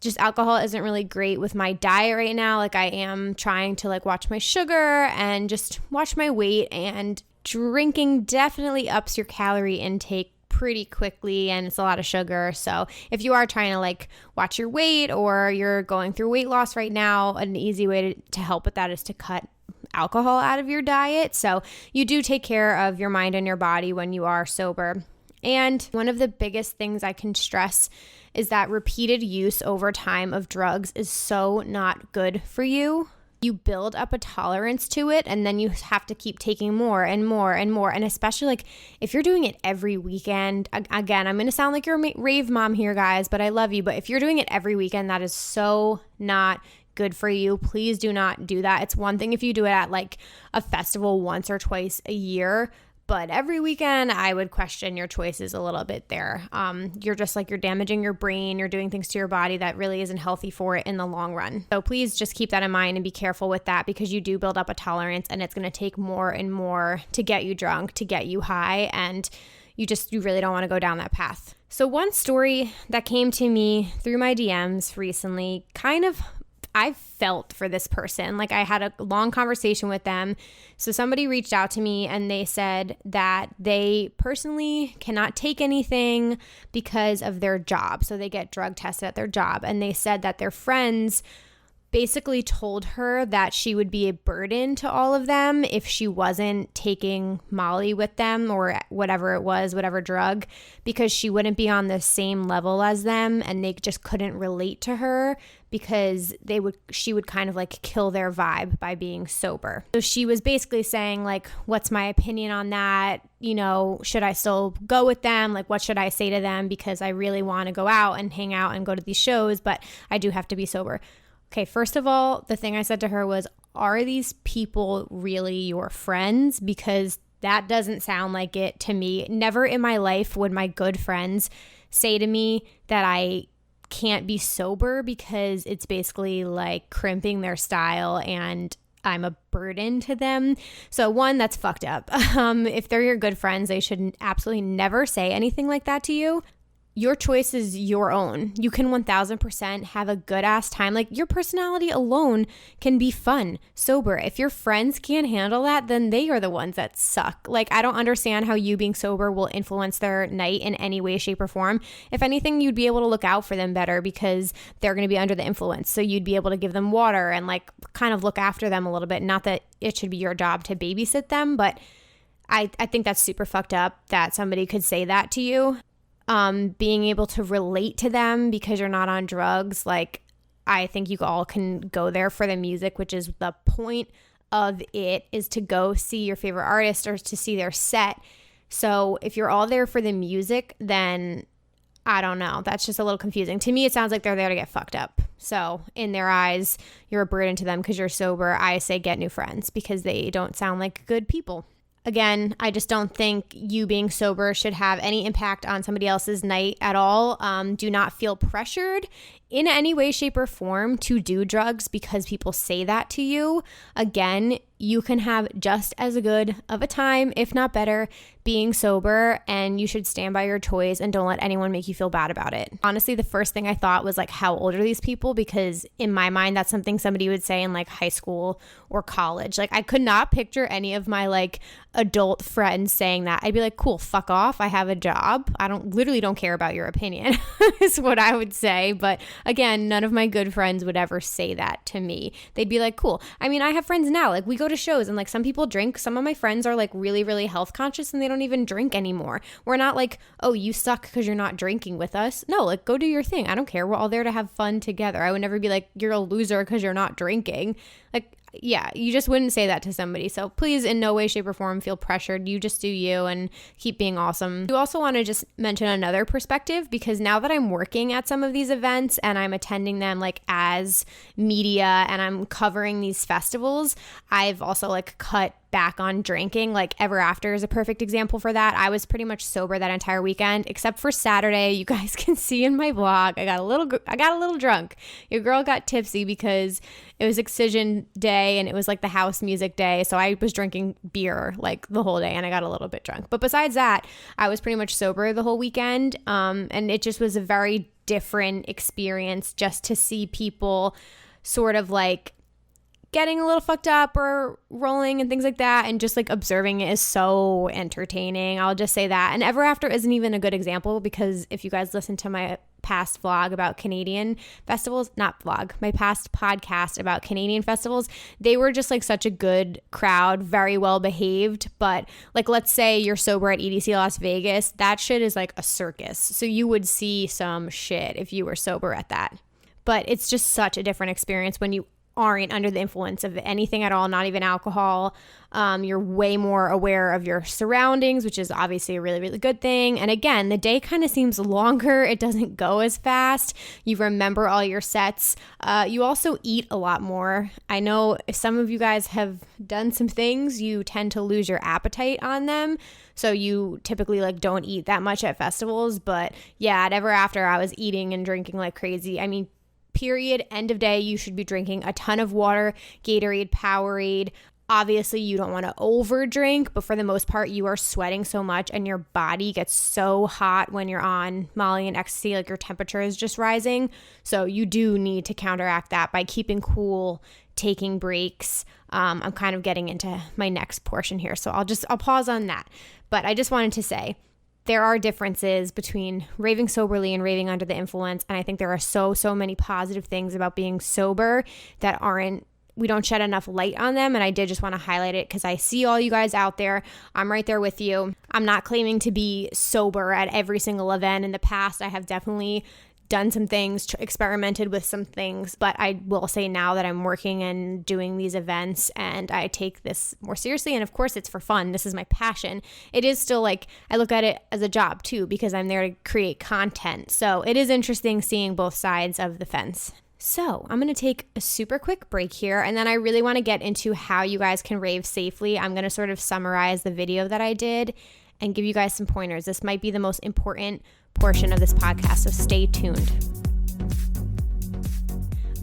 just alcohol isn't really great with my diet right now. Like I am trying to like watch my sugar and just watch my weight, and drinking definitely ups your calorie intake pretty quickly, and it's a lot of sugar. So if you are trying to like watch your weight or you're going through weight loss right now, an easy way to help with that is to cut alcohol out of your diet. So you do take care of your mind and your body when you are sober. And one of the biggest things I can stress is that repeated use over time of drugs is so not good for you. You build up a tolerance to it, and then you have to keep taking more and more and more. And especially like if you're doing it every weekend, again, I'm going to sound like you're a rave mom here, guys, but I love you. But if you're doing it every weekend, that is so not good for you. Please do not do that. It's one thing if you do it at like a festival once or twice a year, But every weekend, I would question your choices a little bit there. You're just like, you're damaging your brain. You're doing things to your body that really isn't healthy for it in the long run. So please just keep that in mind and be careful with that, because you do build up a tolerance, and it's going to take more and more to get you drunk, to get you high. And you really don't want to go down that path. So one story that came to me through my DMs recently, I felt for this person. Like, I had a long conversation with them. So somebody reached out to me and they said that they personally cannot take anything because of their job. So they get drug tested at their job. And they said that their friends basically told her that she would be a burden to all of them if she wasn't taking Molly with them, or whatever it was, whatever drug, because she wouldn't be on the same level as them, and they just couldn't relate to her because she would kind of like kill their vibe by being sober. So she was basically saying, like, what's my opinion on that? You know, should I still go with them? Like, what should I say to them? Because I really want to go out and hang out and go to these shows, but I do have to be sober. Okay, first of all, the thing I said to her was, are these people really your friends? Because that doesn't sound like it to me. Never in my life would my good friends say to me that I can't be sober because it's basically like crimping their style and I'm a burden to them. So one, that's fucked up. If they're your good friends, they should absolutely never say anything like that to you. Your choice is your own. You can 1000% have a good ass time. Like, your personality alone can be fun, sober. If your friends can't handle that, then they are the ones that suck. Like, I don't understand how you being sober will influence their night in any way, shape, or form. If anything, you'd be able to look out for them better because they're going to be under the influence. So you'd be able to give them water and like kind of look after them a little bit. Not that it should be your job to babysit them, but I think that's super fucked up that somebody could say that to you. Being able to relate to them because you're not on drugs. Like, I think you all can go there for the music, which is the point of it, is to go see your favorite artist or to see their set. So if you're all there for the music, then I don't know. That's just a little confusing. To me, it sounds like they're there to get fucked up. So in their eyes, you're a burden to them because you're sober. I say get new friends because they don't sound like good people. Again, I just don't think you being sober should have any impact on somebody else's night at all. Do not feel pressured in any way, shape, or form to do drugs because people say that to you. Again, you can have just as good of a time, if not better, being sober, and you should stand by your choice and don't let anyone make you feel bad about it. Honestly, the first thing I thought was like, how old are these people? Because in my mind, that's something somebody would say in like high school or college. Like, I could not picture any of my like adult friends saying that. I'd be like, cool, fuck off. I have a job. I literally don't care about your opinion is what I would say. But again, none of my good friends would ever say that to me. They'd be like, cool. I mean, I have friends now, like we go to shows and like some people drink. Some of my friends are like really, really health conscious and they don't even drink anymore. We're not like, oh, you suck because you're not drinking with us. No, like go do your thing. I don't care. We're all there to have fun together. I would never be like, you're a loser because you're not drinking. Like, yeah, you just wouldn't say that to somebody. So please, in no way, shape, or form, feel pressured. You just do you and keep being awesome. You also want to just mention another perspective, because now that I'm working at some of these events and I'm attending them like as media and I'm covering these festivals, I've also like cut back on drinking. Like Ever After is a perfect example for that. I was pretty much sober that entire weekend, except for Saturday. You guys can see in my vlog, I got a little drunk. Your girl got tipsy because it was Excision Day and it was like the house music day. So I was drinking beer like the whole day and I got a little bit drunk. But besides that, I was pretty much sober the whole weekend. And it just was a very different experience just to see people sort of like getting a little fucked up or rolling and things like that, and just like observing it is so entertaining. I'll just say that. And Ever After isn't even a good example, because if you guys listen to my past vlog about Canadian festivals, my past podcast about Canadian festivals, they were just like such a good crowd, very well behaved. But like, let's say you're sober at EDC Las Vegas, that shit is like a circus. So you would see some shit if you were sober at that. But it's just such a different experience when you aren't under the influence of anything at all, not even alcohol. You're way more aware of your surroundings, which is obviously a really, really good thing. And again, the day kind of seems longer. It doesn't go as fast. You remember all your sets. You also eat a lot more. I know if some of you guys have done some things, you tend to lose your appetite on them. So you typically like don't eat that much at festivals. But yeah, at Ever After, I was eating and drinking like crazy. I mean, period, end of day, you should be drinking a ton of water, Gatorade, Powerade. Obviously, you don't want to overdrink, but for the most part, you are sweating so much and your body gets so hot when you're on Molly and ecstasy, like your temperature is just rising. So you do need to counteract that by keeping cool, taking breaks. I'm kind of getting into my next portion here, so I'll pause on that. But I just wanted to say, there are differences between raving soberly and raving under the influence. And I think there are so many positive things about being sober that we don't shed enough light on them. And I did just want to highlight it because I see all you guys out there. I'm right there with you. I'm not claiming to be sober at every single event. In the past, I have definitely done some things, experimented with some things, but I will say now that I'm working and doing these events and I take this more seriously. And of course it's for fun. This is my passion. It is still like, I look at it as a job too, because I'm there to create content. So it is interesting seeing both sides of the fence. So I'm going to take a super quick break here, and then I really want to get into how you guys can rave safely. I'm going to sort of summarize the video that I did and give you guys some pointers. This might be the most important portion of this podcast, so stay tuned.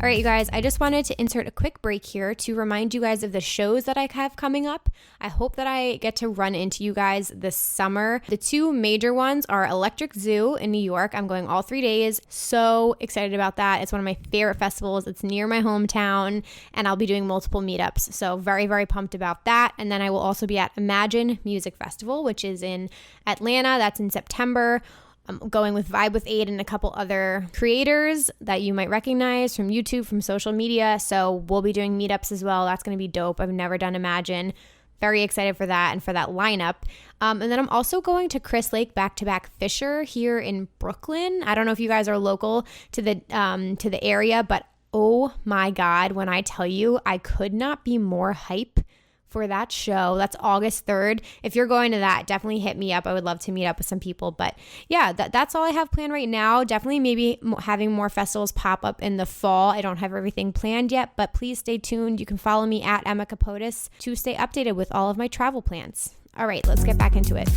All right, you guys, I just wanted to insert a quick break here to remind you guys of the shows that I have coming up. I hope that I get to run into you guys this summer. The two major ones are Electric Zoo in New York. I'm going all 3 days. So excited about that. It's one of my favorite festivals. It's near my hometown, and I'll be doing multiple meetups. So very, very pumped about that. And then I will also be at Imagine Music Festival, which is in Atlanta. That's in September. I'm going with Vibe with Aid and a couple other creators that you might recognize from YouTube, from social media. So we'll be doing meetups as well. That's going to be dope. I've never done Imagine. Very excited for that and for that lineup. And then I'm also going to Chris Lake Back-to-Back Fisher here in Brooklyn. I don't know if you guys are local to the area, but oh my God, when I tell you, I could not be more hype for that show. That's August 3rd. If you're going to that, definitely hit me up. I would love to meet up with some people. But yeah, that's all I have planned right now. Definitely maybe having more festivals pop up in the fall. I don't have everything planned yet, but please stay tuned. You can follow me at Emma Kapotes to stay updated with all of my travel plans. All right, let's get back into it.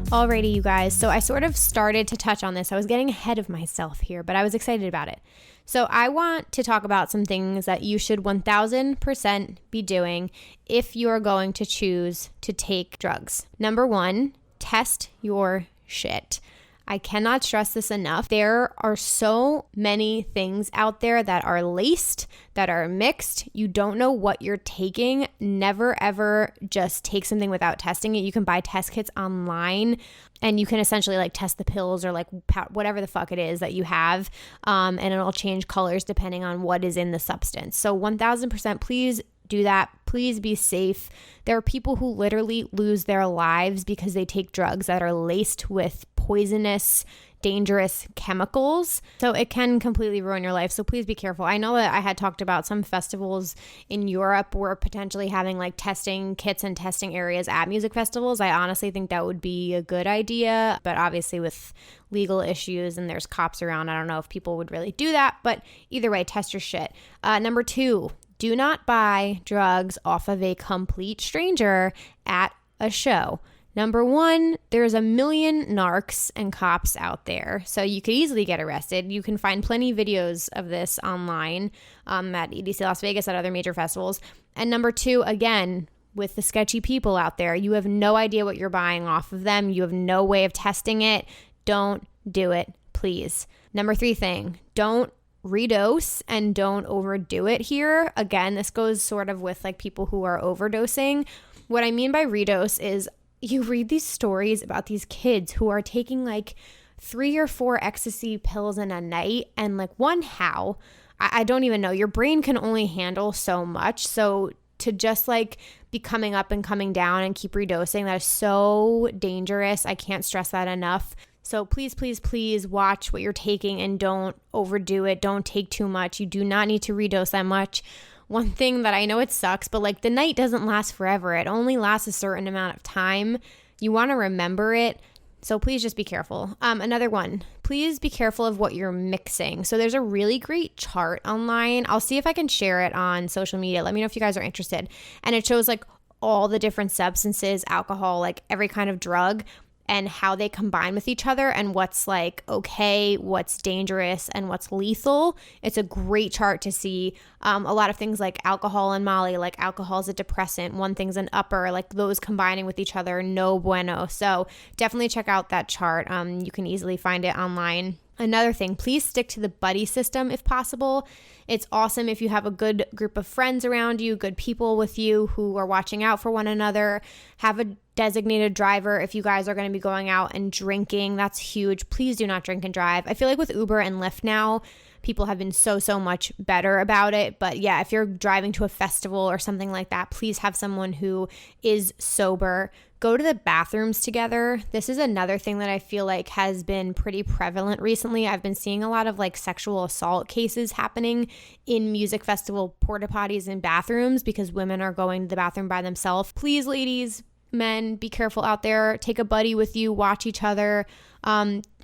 Alrighty, you guys. So I sort of started to touch on this. I was getting ahead of myself here, but I was excited about it. So I want to talk about some things that you should 1000% be doing if you're going to choose to take drugs. Number one, test your shit. I cannot stress this enough. There are so many things out there that are laced, that are mixed. You don't know what you're taking. Never, ever just take something without testing it. You can buy test kits online and you can essentially like test the pills or like whatever the fuck it is that you have. And it'll change colors depending on what is in the substance. So 1000%, please do that. Please be safe. There are people who literally lose their lives because they take drugs that are laced with poisonous, dangerous chemicals. So it can completely ruin your life. So please be careful. I know that I had talked about some festivals in Europe were potentially having like testing kits and testing areas at music festivals. I honestly think that would be a good idea, but obviously with legal issues and there's cops around, I don't know if people would really do that, but either way, test your shit. Number two, do not buy drugs off of a complete stranger at a show. Number one, there's a million narcs and cops out there, so you could easily get arrested. You can find plenty of videos of this online at EDC Las Vegas, at other major festivals. And number two, again, with the sketchy people out there, you have no idea what you're buying off of them. You have no way of testing it. Don't do it, please. Number three thing, don't redose and don't overdo it here. Again, this goes sort of with like people who are overdosing. What I mean by redose is you read these stories about these kids who are taking like 3 or 4 ecstasy pills in a night, and like how? I don't even know. Your brain can only handle so much. So to just like be coming up and coming down and keep redosing, that is so dangerous. I can't stress that enough. So please, please, please watch what you're taking and don't overdo it. Don't take too much. You do not need to redose that much. One thing that I know, it sucks, but like the night doesn't last forever. It only lasts a certain amount of time. You want to remember it. So please just be careful. Another one, please be careful of what you're mixing. So there's a really great chart online. I'll see if I can share it on social media. Let me know if you guys are interested. And it shows like all the different substances, alcohol, like every kind of drug, and how they combine with each other and what's like okay, what's dangerous, and what's lethal. It's a great chart to see. A lot of things like alcohol and Molly, like alcohol is a depressant, one thing's an upper, like those combining with each other, no bueno. So definitely check out that chart. You can easily find it online. Another thing, please stick to the buddy system if possible. It's awesome if you have a good group of friends around you, good people with you who are watching out for one another. Have a designated driver if you guys are going to be going out and drinking. That's huge. Please do not drink and drive. I feel like with Uber and Lyft now, people have been so much better about it. But yeah, if you're driving to a festival or something like that, please have someone who is sober. Go to the bathrooms together. This is another thing that I feel like has been pretty prevalent recently. I've been seeing a lot of like sexual assault cases happening in music festival porta potties and bathrooms because women are going to the bathroom by themselves. Please, ladies, men, be careful out there. Take a buddy with you. Watch each other.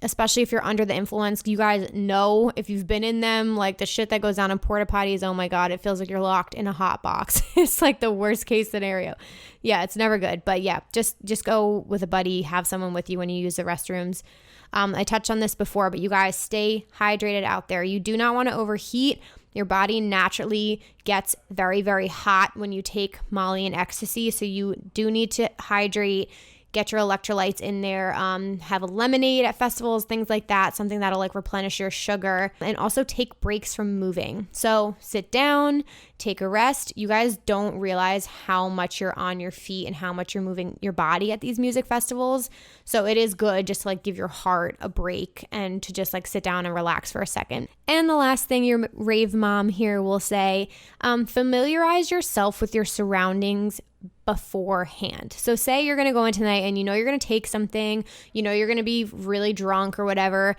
Especially if you're under the influence. You guys know if you've been in them, like the shit that goes down in porta potties, oh my God, it feels like you're locked in a hot box. It's like the worst case scenario. Yeah, it's never good. But yeah, just go with a buddy, have someone with you when you use the restrooms. I touched on this before, but you guys stay hydrated out there. You do not want to overheat. Your body naturally gets very, very hot when you take Molly and ecstasy. So you do need to hydrate. Get your electrolytes in there, have a lemonade at festivals, things like that, something that'll like replenish your sugar, and also take breaks from moving. So sit down, take a rest. You guys don't realize how much you're on your feet and how much you're moving your body at these music festivals. So it is good just to like give your heart a break and to just like sit down and relax for a second. And the last thing your rave mom here will say, familiarize yourself with your surroundings beforehand. So say you're going to go in tonight and you know you're going to take something, you know you're going to be really drunk or whatever.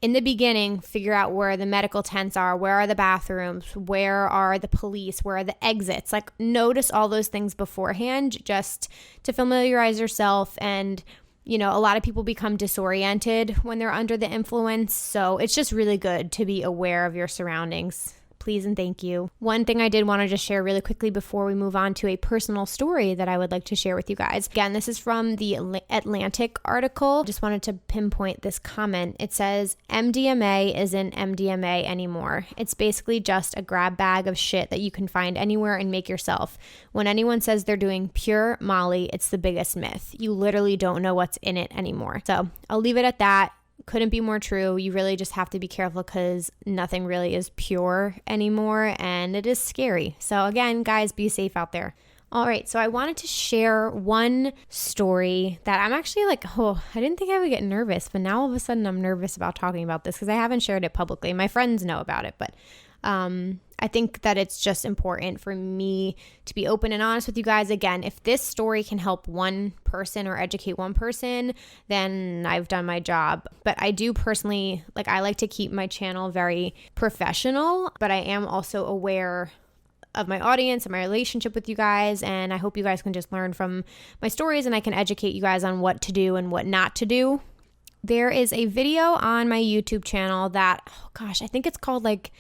In the beginning, figure out where the medical tents are, where are the bathrooms, where are the police, where are the exits. Like notice all those things beforehand just to familiarize yourself. And you know, a lot of people become disoriented when they're under the influence. So it's just really good to be aware of your surroundings. Please and thank you. One thing I did want to just share really quickly before we move on to a personal story that I would like to share with you guys. Again, this is from the Atlantic article. Just wanted to pinpoint this comment. It says, MDMA isn't MDMA anymore. It's basically just a grab bag of shit that you can find anywhere and make yourself. When anyone says they're doing pure Molly, it's the biggest myth. You literally don't know what's in it anymore. So I'll leave it at that. Couldn't be more true. You really just have to be careful because nothing really is pure anymore and it is scary. So again, guys, be safe out there. All right, so I wanted to share one story that I'm actually like, I didn't think I would get nervous, but now all of a sudden I'm nervous about talking about this because I haven't shared it publicly. My friends know about it, but I think that it's just important for me to be open and honest with you guys. Again, if this story can help one person or educate one person, then I've done my job. But I do personally, like I like to keep my channel very professional, but I am also aware of my audience and my relationship with you guys. And I hope you guys can just learn from my stories and I can educate you guys on what to do and what not to do. There is a video on my YouTube channel that, I think it's called like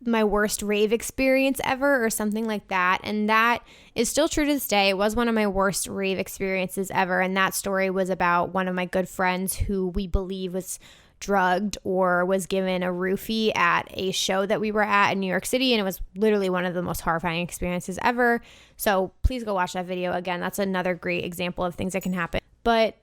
my worst rave experience ever or something like that. And that is still true to this day. It was one of my worst rave experiences ever. And that story was about one of my good friends who we believe was drugged or was given a roofie at a show that we were at in New York City. And it was literally one of the most horrifying experiences ever. So please go watch that video. Again, that's another great example of things that can happen. But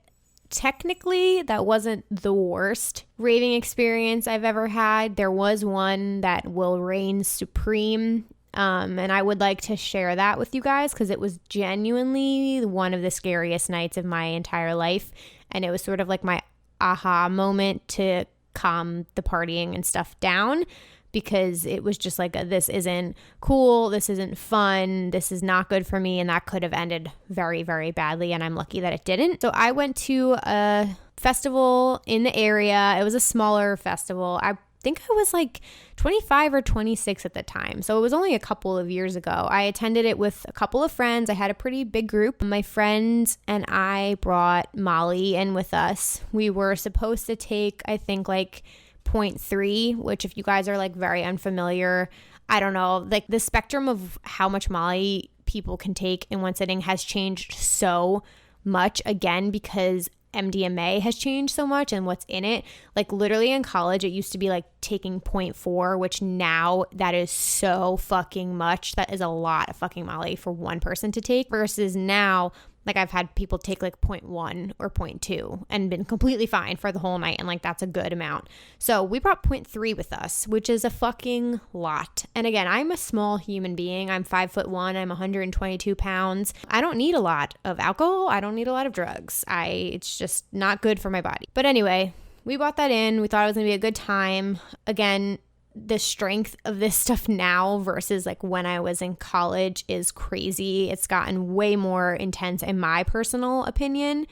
technically, that wasn't the worst raving experience I've ever had. There was one that will reign supreme, and I would like to share that with you guys because it was genuinely one of the scariest nights of my entire life, and it was sort of like my aha moment to calm the partying and stuff down. because it was just like, this isn't cool, this isn't fun, this is not good for me, and that could have ended very, very badly, and I'm lucky that it didn't. So I went to a festival in the area. It was a smaller festival. I think I was like 25 or 26 at the time. So it was only a couple of years ago. I attended it with a couple of friends. I had a pretty big group. My friends and I brought Molly in with us. We were supposed to take, I think, like 0.3, which if you guys are like very unfamiliar, I don't know, like the spectrum of how much Molly people can take in one sitting has changed so much, again, because MDMA has changed so much and what's in it. Like literally in college, it used to be like taking 0.4, which now that is so fucking much. That is a lot of fucking Molly for one person to take, versus now, like I've had people take like 0.1 or 0.2 and been completely fine for the whole night. And like, that's a good amount. So we brought 0.3 with us, which is a fucking lot. And again, I'm a small human being. I'm 5'1". I'm 122 pounds. I don't need a lot of alcohol. I don't need a lot of drugs. It's just not good for my body. But anyway, we brought that in. We thought it was going to be a good time. Again, the strength of this stuff now versus like when I was in college is crazy. It's gotten way more intense in my personal opinion.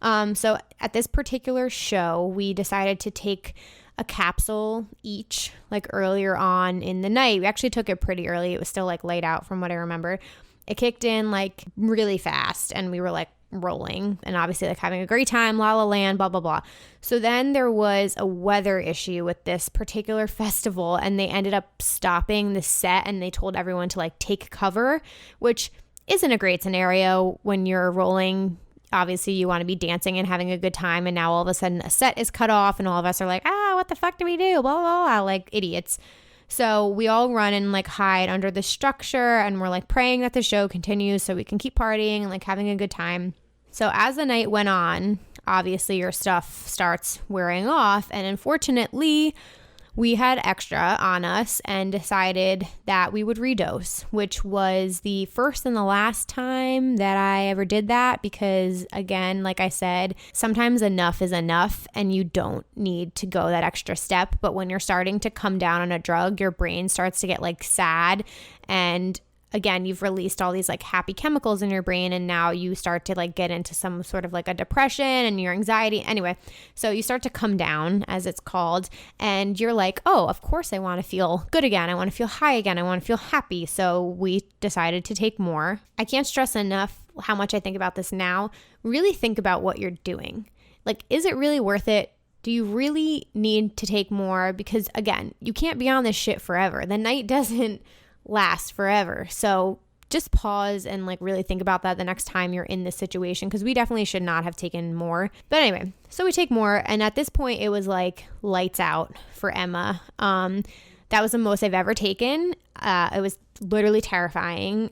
So at this particular show, we decided to take a capsule each, like earlier on in the night. We actually took it pretty early. It was still like laid out from what I remember. It kicked in like really fast and we were like rolling and obviously like having a great time, La La Land, blah, blah, blah. So then there was a weather issue with this particular festival and they ended up stopping the set and they told everyone to like take cover, which isn't a great scenario when you're rolling. Obviously you want to be dancing and having a good time, and now all of a sudden a set is cut off and all of us are like, what the fuck do we do? Blah, blah, blah, like idiots. So we all run and like hide under the structure and we're like praying that the show continues so we can keep partying and like having a good time. So as the night went on, obviously your stuff starts wearing off, and unfortunately we had extra on us and decided that we would redose, which was the first and the last time that I ever did that, because again, like I said, sometimes enough is enough and you don't need to go that extra step. But when you're starting to come down on a drug, your brain starts to get like sad, and again, you've released all these like happy chemicals in your brain, and now you start to like get into some sort of like a depression and your anxiety. Anyway, so you start to come down, as it's called, and you're like, oh, of course I want to feel good again. I want to feel high again. I want to feel happy. So we decided to take more. I can't stress enough how much I think about this now. Really think about what you're doing. Like, is it really worth it? Do you really need to take more? Because again, you can't be on this shit forever. The night doesn't last forever. So just pause and like really think about that the next time you're in this situation, because we definitely should not have taken more. But anyway, so we take more, and at this point it was like lights out for Emma. That was the most I've ever taken. It was literally terrifying.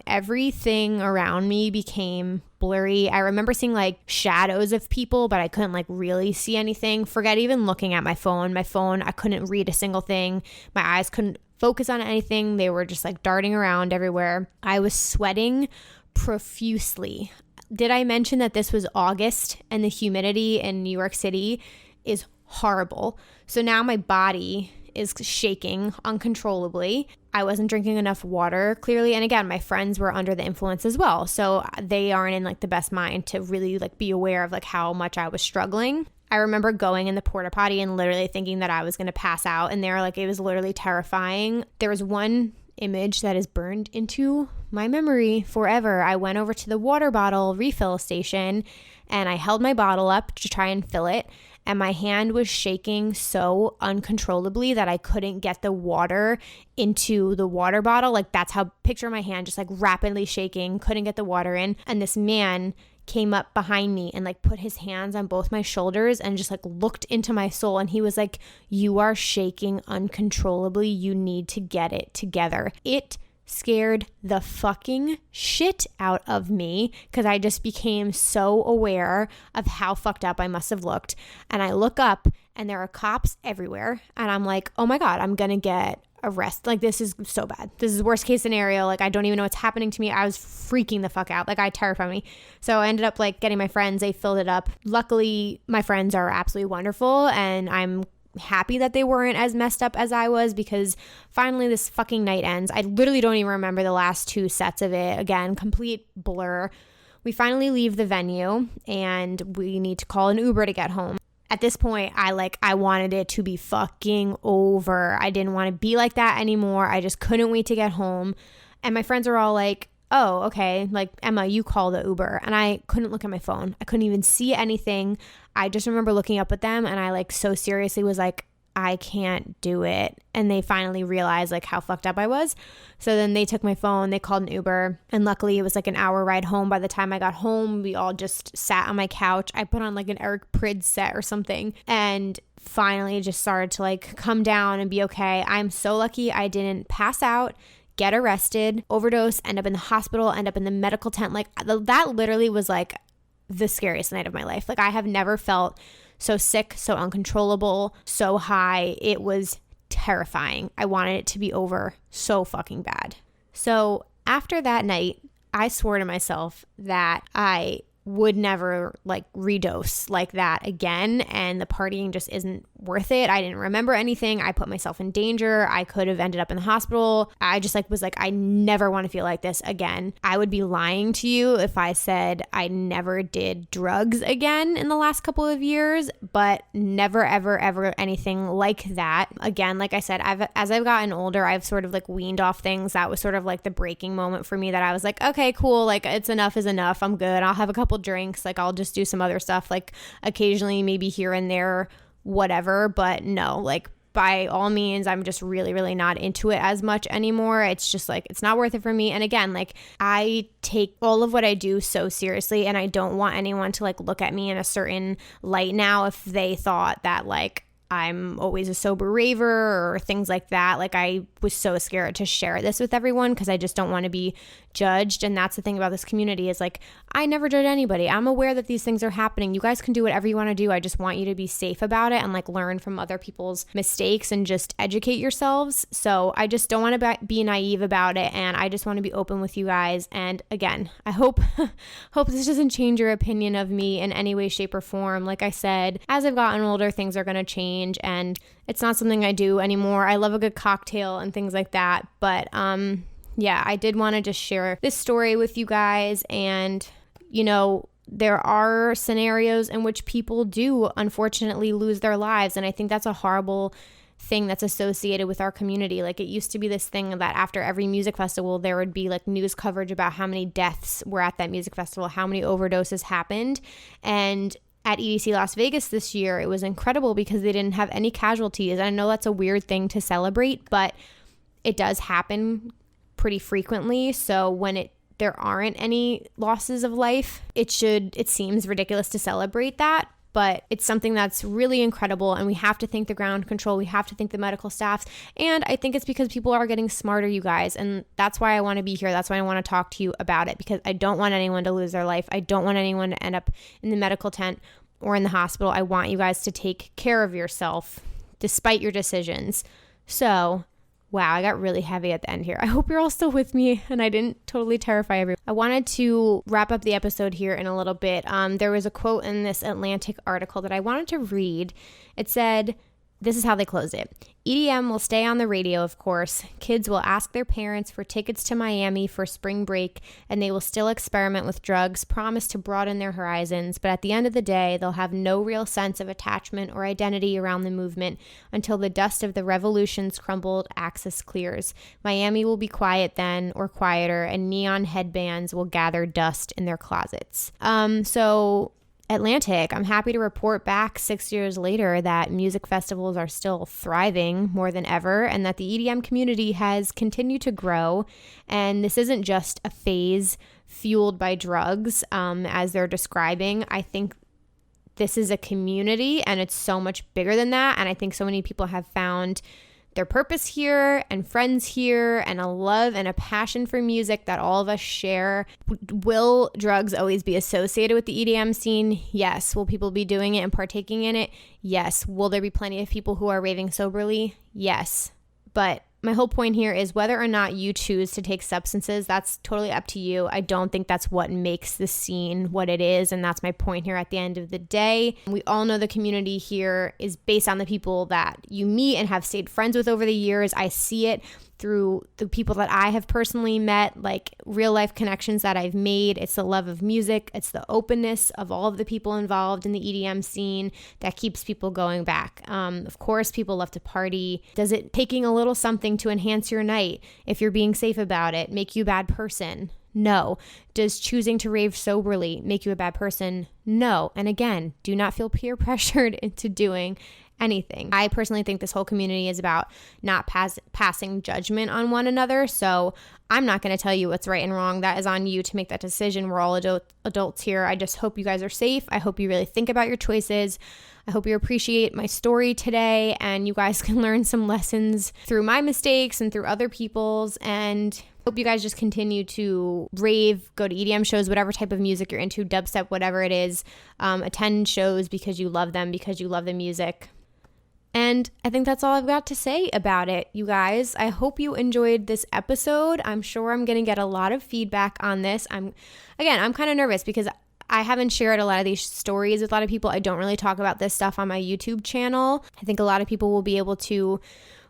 Everything around me became blurry. I remember seeing like shadows of people, but I couldn't like really see anything. Forget even looking at my phone. I couldn't read a single thing. My eyes couldn't focus on anything. They were just like darting around everywhere. I was sweating profusely. Did I mention that this was August and the humidity in New York City is horrible? So now my body is shaking uncontrollably. I wasn't drinking enough water, clearly. And again, my friends were under the influence as well. So they aren't in like the best mind to really like be aware of like how much I was struggling. I remember going in the porta potty and literally thinking that I was going to pass out. And it was literally terrifying. There was one image that is burned into my memory forever. I went over to the water bottle refill station and I held my bottle up to try and fill it. And my hand was shaking so uncontrollably that I couldn't get the water into the water bottle. Like that's how, picture my hand just like rapidly shaking, couldn't get the water in. And this man came up behind me and like put his hands on both my shoulders and just like looked into my soul. And he was like, you are shaking uncontrollably. You need to get it together. It scared the fucking shit out of me because I just became so aware of how fucked up I must have looked. And I look up and there are cops everywhere. And I'm like, oh my God, I'm going to get arrested. Like, this is so bad. This is worst case scenario. Like, I don't even know what's happening to me. I was freaking the fuck out. Like, it terrified me. So I ended up like getting my friends. They filled it up. Luckily, my friends are absolutely wonderful. And I'm happy that they weren't as messed up as I was, because finally this fucking night ends. I literally don't even remember the last 2 sets of it. Again, complete blur. We finally leave the venue and we need to call an Uber to get home. At this point, I wanted it to be fucking over. I didn't want to be like that anymore. I just couldn't wait to get home. And my friends are all like, oh, okay, like, Emma, you call the Uber. And I couldn't look at my phone. I couldn't even see anything. I just remember looking up at them and I like so seriously was like, I can't do it. And they finally realized like how fucked up I was. So then they took my phone, they called an Uber, and luckily it was like an hour ride home. By the time I got home, we all just sat on my couch. I put on like an Eric Prydz set or something and finally just started to like come down and be okay. I'm so lucky I didn't pass out, get arrested, overdose, end up in the hospital, end up in the medical tent. Like that literally was like the scariest night of my life. Like I have never felt so sick, so uncontrollable, so high. It was terrifying. I wanted it to be over so fucking bad. So after that night, I swore to myself that I would never like redose like that again, and the partying just isn't worth it. I didn't remember anything. I put myself in danger. I could have ended up in the hospital. I just like was like, I never want to feel like this again. I would be lying to you if I said I never did drugs again in the last couple of years, but never ever anything like that again. Like I said, as I've gotten older, I've sort of like weaned off things. That was sort of like the breaking moment for me, that I was like, okay, cool, like it's enough is enough. I'm good. I'll have a couple drinks, like I'll just do some other stuff, like occasionally maybe here and there, whatever. But no, like by all means, I'm just really not into it as much anymore. It's just like, it's not worth it for me. And again, like I take all of what I do so seriously, and I don't want anyone to like look at me in a certain light now if they thought that like I'm always a sober raver or things like that. Like I was so scared to share this with everyone because I just don't want to be judged. And that's the thing about this community is like, I never judge anybody. I'm aware that these things are happening. You guys can do whatever you want to do. I just want you to be safe about it and like learn from other people's mistakes and just educate yourselves. So I just don't want to be naive about it. And I just want to be open with you guys. And again, I hope this doesn't change your opinion of me in any way, shape, or form. Like I said, as I've gotten older, things are going to change, and it's not something I do anymore. I love a good cocktail and things like that. But yeah, I did want to just share this story with you guys. And, you know, there are scenarios in which people do unfortunately lose their lives. And I think that's a horrible thing that's associated with our community. Like it used to be this thing that after every music festival, there would be like news coverage about how many deaths were at that music festival, how many overdoses happened. And at EDC Las Vegas this year, it was incredible because they didn't have any casualties. I know that's a weird thing to celebrate, but it does happen pretty frequently. So when there aren't any losses of life, it seems ridiculous to celebrate that, but it's something that's really incredible. And we have to thank the ground control. We have to thank the medical staffs. And I think it's because people are getting smarter, you guys. And that's why I want to be here. That's why I want to talk to you about it, because I don't want anyone to lose their life. I don't want anyone to end up in the medical tent or in the hospital. I want you guys to take care of yourself despite your decisions. So wow, I got really heavy at the end here. I hope you're all still with me and I didn't totally terrify everyone. I wanted to wrap up the episode here in a little bit. There was a quote in this Atlantic article that I wanted to read. It said, this is how they close it. EDM will stay on the radio, of course. Kids will ask their parents for tickets to Miami for spring break, and they will still experiment with drugs, promise to broaden their horizons, but at the end of the day, they'll have no real sense of attachment or identity around the movement until the dust of the revolution's crumbled axis clears. Miami will be quiet then, or quieter, and neon headbands will gather dust in their closets. So Atlantic, I'm happy to report back 6 years later that music festivals are still thriving more than ever, and that the EDM community has continued to grow. And this isn't just a phase fueled by drugs, as they're describing. I think this is a community, and it's so much bigger than that. And I think so many people have found their purpose here and friends here and a love and a passion for music that all of us share. Will drugs always be associated with the EDM scene? Yes. Will people be doing it and partaking in it? Yes. Will there be plenty of people who are raving soberly? Yes. But My whole point here is whether or not you choose to take substances, that's totally up to you. I don't think that's what makes the scene what it is, and that's my point here at the end of the day. We all know the community here is based on the people that you meet and have stayed friends with over the years. I see it through the people that I have personally met, like real life connections that I've made. It's the love of music. It's the openness of all of the people involved in the EDM scene that keeps people going back. Of course, people love to party. Does it taking a little something to enhance your night, if you're being safe about it, make you a bad person? No. Does choosing to rave soberly make you a bad person? No. And again, do not feel peer pressured into doing anything. I personally think this whole community is about not passing judgment on one another. So I'm not going to tell you what's right and wrong. That is on you to make that decision. We're all adults here. I just hope you guys are safe. I hope you really think about your choices. I hope you appreciate my story today and you guys can learn some lessons through my mistakes and through other people's. And hope you guys just continue to rave, go to EDM shows, whatever type of music you're into, dubstep, whatever it is. Attend shows because you love them, because you love the music. And I think that's all I've got to say about it, you guys. I hope you enjoyed this episode. I'm sure I'm going to get a lot of feedback on this. I'm kind of nervous because I haven't shared a lot of these stories with a lot of people. I don't really talk about this stuff on my YouTube channel. I think a lot of people will be able to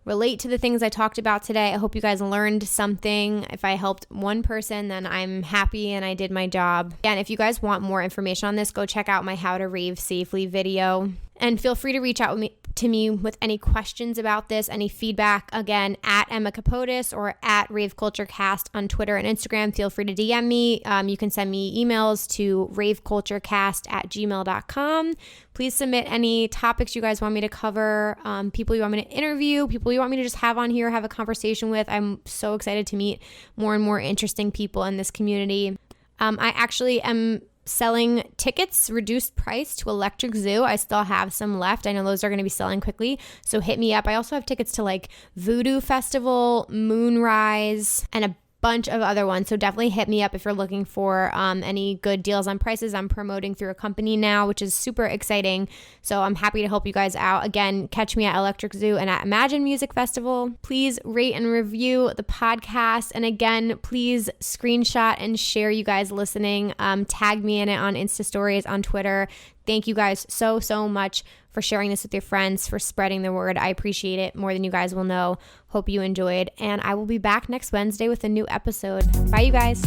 relate to the things I talked about today. I hope you guys learned something. If I helped one person, then I'm happy and I did my job. And if you guys want more information on this, go check out my How to Rave Safely video. And feel free to reach out to me with any questions about this, any feedback, again, at Emma Kapotes or at Rave Culture Cast on Twitter and Instagram. Feel free to DM me. You can send me emails to raveculturecast@gmail.com. Please submit any topics you guys want me to cover, people you want me to interview, people you want me to just have on here, have a conversation with. I'm so excited to meet more and more interesting people in this community. I actually am selling tickets, reduced price, to Electric Zoo. I still have some left. I know those are going to be selling quickly, so hit me up. I also have tickets to like Voodoo Festival, Moonrise, and a bunch of other ones, so definitely hit me up if you're looking for any good deals on prices. I'm promoting through a company now, which is super exciting, so I'm happy to help you guys out. Again, catch me at Electric Zoo and at Imagine Music Festival. Please rate and review the podcast, and again, please screenshot and share you guys listening. Tag me in it on Insta Stories, on Twitter. Thank you guys so much for sharing this with your friends, for spreading the word. I appreciate it more than you guys will know. Hope you enjoyed, and I will be back next Wednesday with a new episode. Bye, you guys.